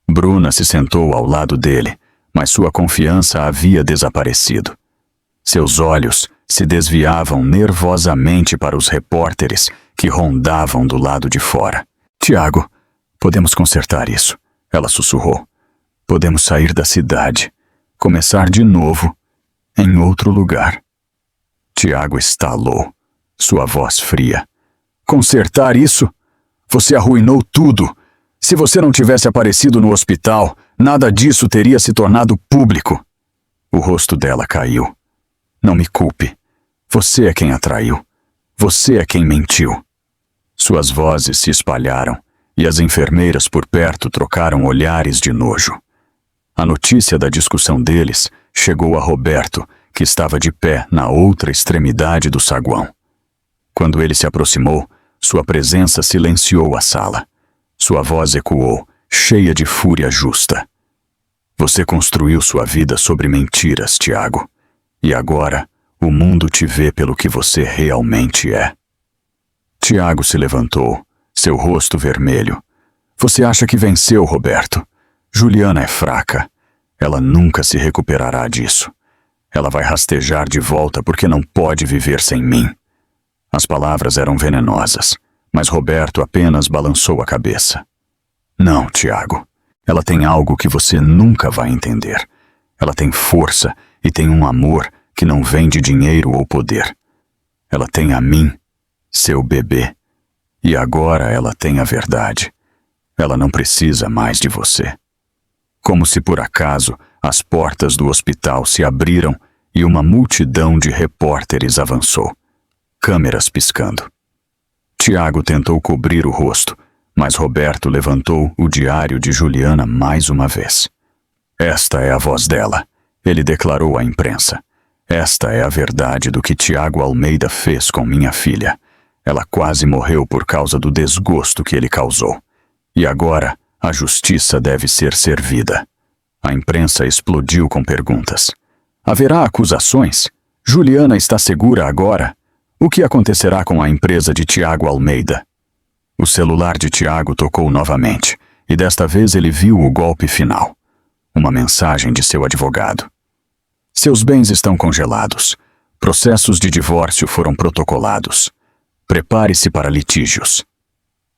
Bruna se sentou ao lado dele, mas sua confiança havia desaparecido. Seus olhos se desviavam nervosamente para os repórteres que rondavam do lado de fora. Tiago, podemos consertar isso, ela sussurrou. Podemos sair da cidade, começar de novo, em outro lugar. Tiago estalou, sua voz fria. Consertar isso? Você arruinou tudo. Se você não tivesse aparecido no hospital, nada disso teria se tornado público. O rosto dela caiu. Não me culpe. Você é quem a traiu. Você é quem mentiu. Suas vozes se espalharam, e as enfermeiras por perto trocaram olhares de nojo. A notícia da discussão deles chegou a Roberto, que estava de pé na outra extremidade do saguão. Quando ele se aproximou, sua presença silenciou a sala. Sua voz ecoou, cheia de fúria justa. Você construiu sua vida sobre mentiras, Tiago. E agora, o mundo te vê pelo que você realmente é. Tiago se levantou, seu rosto vermelho. Você acha que venceu, Roberto? Juliana é fraca. Ela nunca se recuperará disso. Ela vai rastejar de volta porque não pode viver sem mim. As palavras eram venenosas, mas Roberto apenas balançou a cabeça. Não, Tiago. Ela tem algo que você nunca vai entender. Ela tem força e tem um amor que não vem de dinheiro ou poder. Ela tem a mim, seu bebê. E agora ela tem a verdade. Ela não precisa mais de você. Como se por acaso as portas do hospital se abriram e uma multidão de repórteres avançou. Câmeras piscando. Tiago tentou cobrir o rosto, mas Roberto levantou o diário de Juliana mais uma vez. Esta é a voz dela, ele declarou à imprensa. Esta é a verdade do que Tiago Almeida fez com minha filha. Ela quase morreu por causa do desgosto que ele causou. E agora, a justiça deve ser servida. A imprensa explodiu com perguntas. Haverá acusações? Juliana está segura agora? O que acontecerá com a empresa de Tiago Almeida? O celular de Tiago tocou novamente, e desta vez ele viu o golpe final. Uma mensagem de seu advogado. Seus bens estão congelados. Processos de divórcio foram protocolados. Prepare-se para litígios.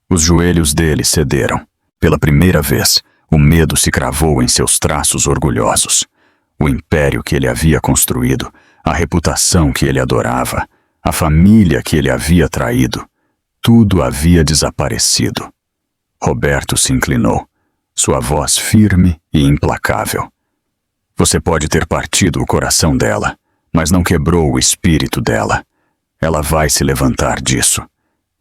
Os joelhos dele cederam. Pela primeira vez, o medo se cravou em seus traços orgulhosos. O império que ele havia construído, a reputação que ele adorava, a família que ele havia traído, tudo havia desaparecido. Roberto se inclinou, sua voz firme e implacável. Você pode ter partido o coração dela, mas não quebrou o espírito dela. Ela vai se levantar disso.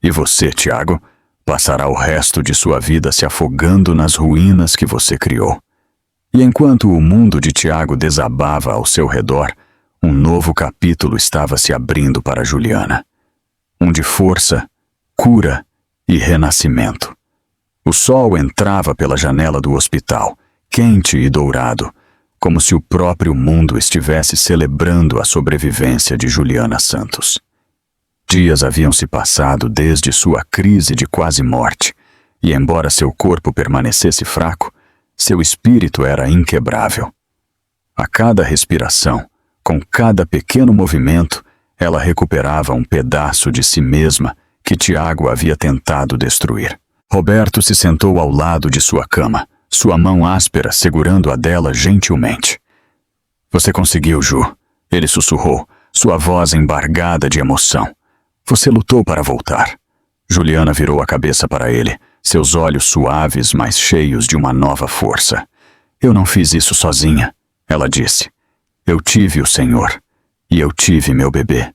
E você, Tiago, passará o resto de sua vida se afogando nas ruínas que você criou. E enquanto o mundo de Tiago desabava ao seu redor, um novo capítulo estava se abrindo para Juliana. Um de força, cura e renascimento. O sol entrava pela janela do hospital, quente e dourado, como se o próprio mundo estivesse celebrando a sobrevivência de Juliana Santos. Dias haviam se passado desde sua crise de quase morte, e embora seu corpo permanecesse fraco, seu espírito era inquebrável. A cada respiração, com cada pequeno movimento, ela recuperava um pedaço de si mesma que Tiago havia tentado destruir. Roberto se sentou ao lado de sua cama, sua mão áspera segurando a dela gentilmente. Você conseguiu, Ju, ele sussurrou, sua voz embargada de emoção. Você lutou para voltar. Juliana virou a cabeça para ele, seus olhos suaves, mas cheios de uma nova força. Eu não fiz isso sozinha, ela disse. Eu tive o Senhor, e eu tive meu bebê.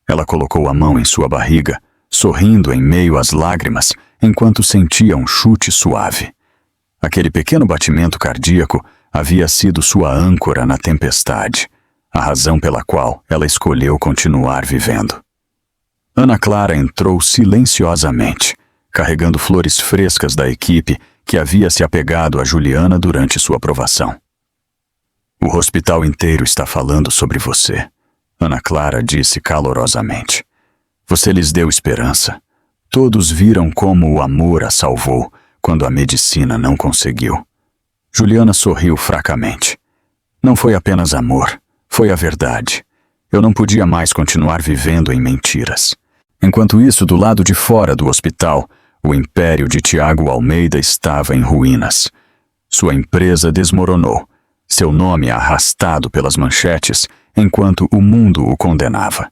Ela colocou a mão em sua barriga, sorrindo em meio às lágrimas, enquanto sentia um chute suave. Aquele pequeno batimento cardíaco havia sido sua âncora na tempestade, a razão pela qual ela escolheu continuar vivendo. Ana Clara entrou silenciosamente, carregando flores frescas da equipe que havia se apegado a Juliana durante sua aprovação. O hospital inteiro está falando sobre você, Ana Clara disse calorosamente. Você lhes deu esperança. Todos viram como o amor a salvou quando a medicina não conseguiu. Juliana sorriu fracamente. Não foi apenas amor, foi a verdade. Eu não podia mais continuar vivendo em mentiras. Enquanto isso, do lado de fora do hospital, o império de Tiago Almeida estava em ruínas. Sua empresa desmoronou, seu nome arrastado pelas manchetes, enquanto o mundo o condenava.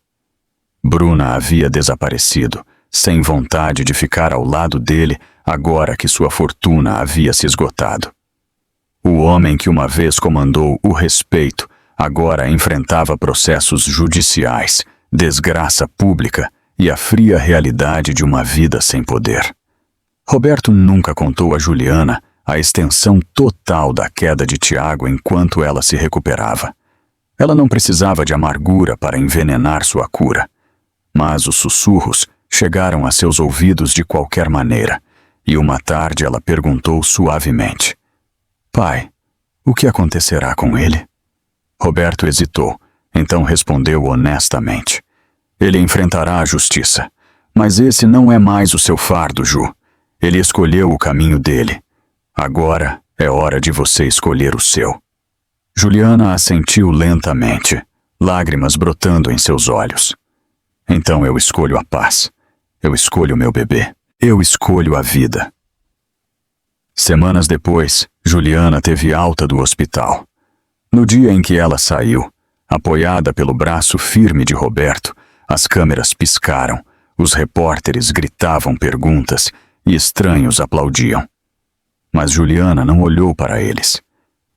Bruna havia desaparecido, sem vontade de ficar ao lado dele agora que sua fortuna havia se esgotado. O homem que uma vez comandou o respeito agora enfrentava processos judiciais, desgraça pública e a fria realidade de uma vida sem poder. Roberto nunca contou a Juliana a extensão total da queda de Tiago enquanto ela se recuperava. Ela não precisava de amargura para envenenar sua cura, mas os sussurros chegaram a seus ouvidos de qualquer maneira, e uma tarde ela perguntou suavemente: Pai, o que acontecerá com ele? Roberto hesitou, então respondeu honestamente: Ele enfrentará a justiça, mas esse não é mais o seu fardo, Ju. Ele escolheu o caminho dele. Agora é hora de você escolher o seu. Juliana assentiu lentamente, lágrimas brotando em seus olhos. Então eu escolho a paz. Eu escolho meu bebê. Eu escolho a vida. Semanas depois, Juliana teve alta do hospital. No dia em que ela saiu, apoiada pelo braço firme de Roberto, as câmeras piscaram, os repórteres gritavam perguntas e estranhos aplaudiam. Mas Juliana não olhou para eles.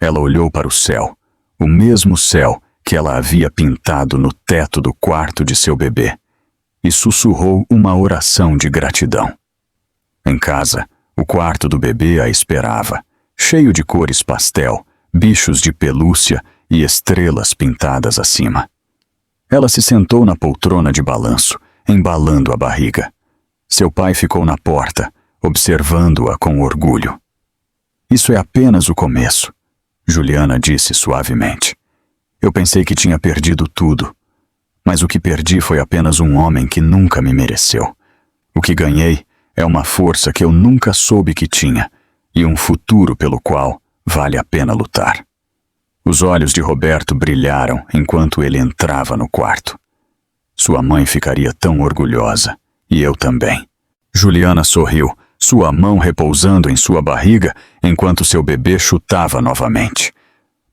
Ela olhou para o céu, o mesmo céu que ela havia pintado no teto do quarto de seu bebê, e sussurrou uma oração de gratidão. Em casa, o quarto do bebê a esperava, cheio de cores pastel, bichos de pelúcia e estrelas pintadas acima. Ela se sentou na poltrona de balanço, embalando a barriga. Seu pai ficou na porta, observando-a com orgulho. Isso é apenas o começo, Juliana disse suavemente. Eu pensei que tinha perdido tudo. Mas o que perdi foi apenas um homem que nunca me mereceu. O que ganhei é uma força que eu nunca soube que tinha e um futuro pelo qual vale a pena lutar. Os olhos de Roberto brilharam enquanto ele entrava no quarto. Sua mãe ficaria tão orgulhosa, e eu também. Juliana sorriu, sua mão repousando em sua barriga enquanto seu bebê chutava novamente.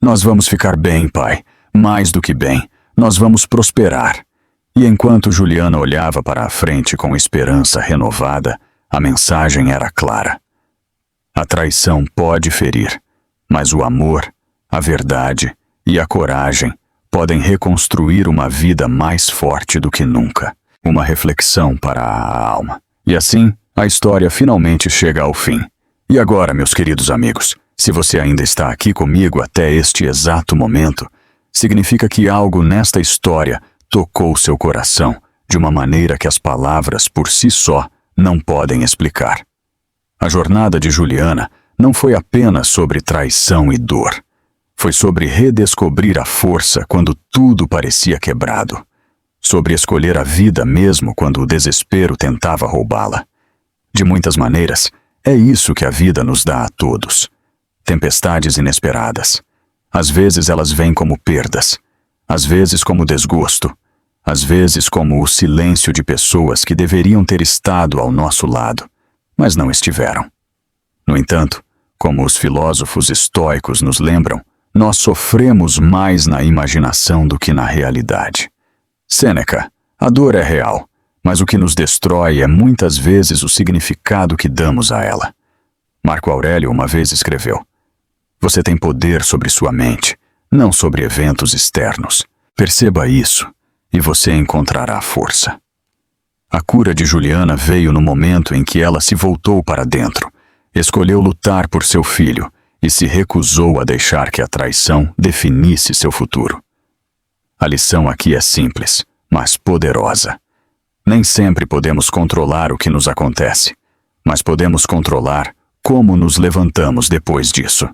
Nós vamos ficar bem, pai. Mais do que bem. Nós vamos prosperar. E enquanto Juliana olhava para a frente com esperança renovada, a mensagem era clara. A traição pode ferir, mas o amor, a verdade e a coragem podem reconstruir uma vida mais forte do que nunca. Uma reflexão para a alma. E assim, a história finalmente chega ao fim. E agora, meus queridos amigos, se você ainda está aqui comigo até este exato momento, significa que algo nesta história tocou seu coração de uma maneira que as palavras por si só não podem explicar. A jornada de Juliana não foi apenas sobre traição e dor. Foi sobre redescobrir a força quando tudo parecia quebrado. Sobre escolher a vida mesmo quando o desespero tentava roubá-la. De muitas maneiras, é isso que a vida nos dá a todos. Tempestades inesperadas. Às vezes elas vêm como perdas, às vezes como desgosto, às vezes como o silêncio de pessoas que deveriam ter estado ao nosso lado, mas não estiveram. No entanto, como os filósofos estoicos nos lembram, nós sofremos mais na imaginação do que na realidade. Sêneca, a dor é real, mas o que nos destrói é muitas vezes o significado que damos a ela. Marco Aurélio uma vez escreveu: você tem poder sobre sua mente, não sobre eventos externos. Perceba isso, e você encontrará força. A cura de Juliana veio no momento em que ela se voltou para dentro, escolheu lutar por seu filho e se recusou a deixar que a traição definisse seu futuro. A lição aqui é simples, mas poderosa. Nem sempre podemos controlar o que nos acontece, mas podemos controlar como nos levantamos depois disso.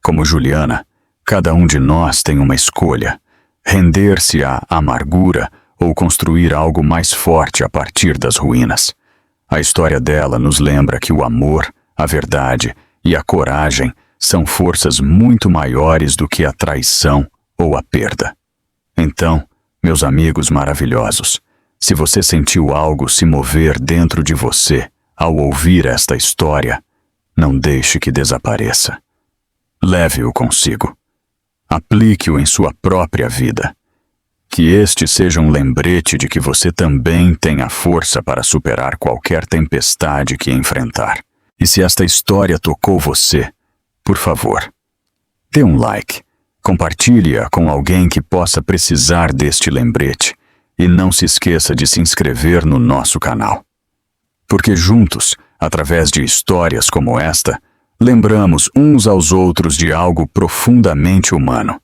Como Juliana, cada um de nós tem uma escolha: render-se à amargura ou construir algo mais forte a partir das ruínas. A história dela nos lembra que o amor, a verdade e a coragem são forças muito maiores do que a traição ou a perda. Então, meus amigos maravilhosos, se você sentiu algo se mover dentro de você ao ouvir esta história, não deixe que desapareça. Leve-o consigo. Aplique-o em sua própria vida. Que este seja um lembrete de que você também tem a força para superar qualquer tempestade que enfrentar. E se esta história tocou você, por favor, dê um like, compartilhe-a com alguém que possa precisar deste lembrete e não se esqueça de se inscrever no nosso canal. Porque juntos, através de histórias como esta, lembramos uns aos outros de algo profundamente humano,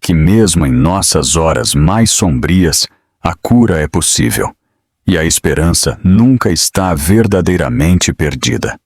que mesmo em nossas horas mais sombrias, a cura é possível, e a esperança nunca está verdadeiramente perdida.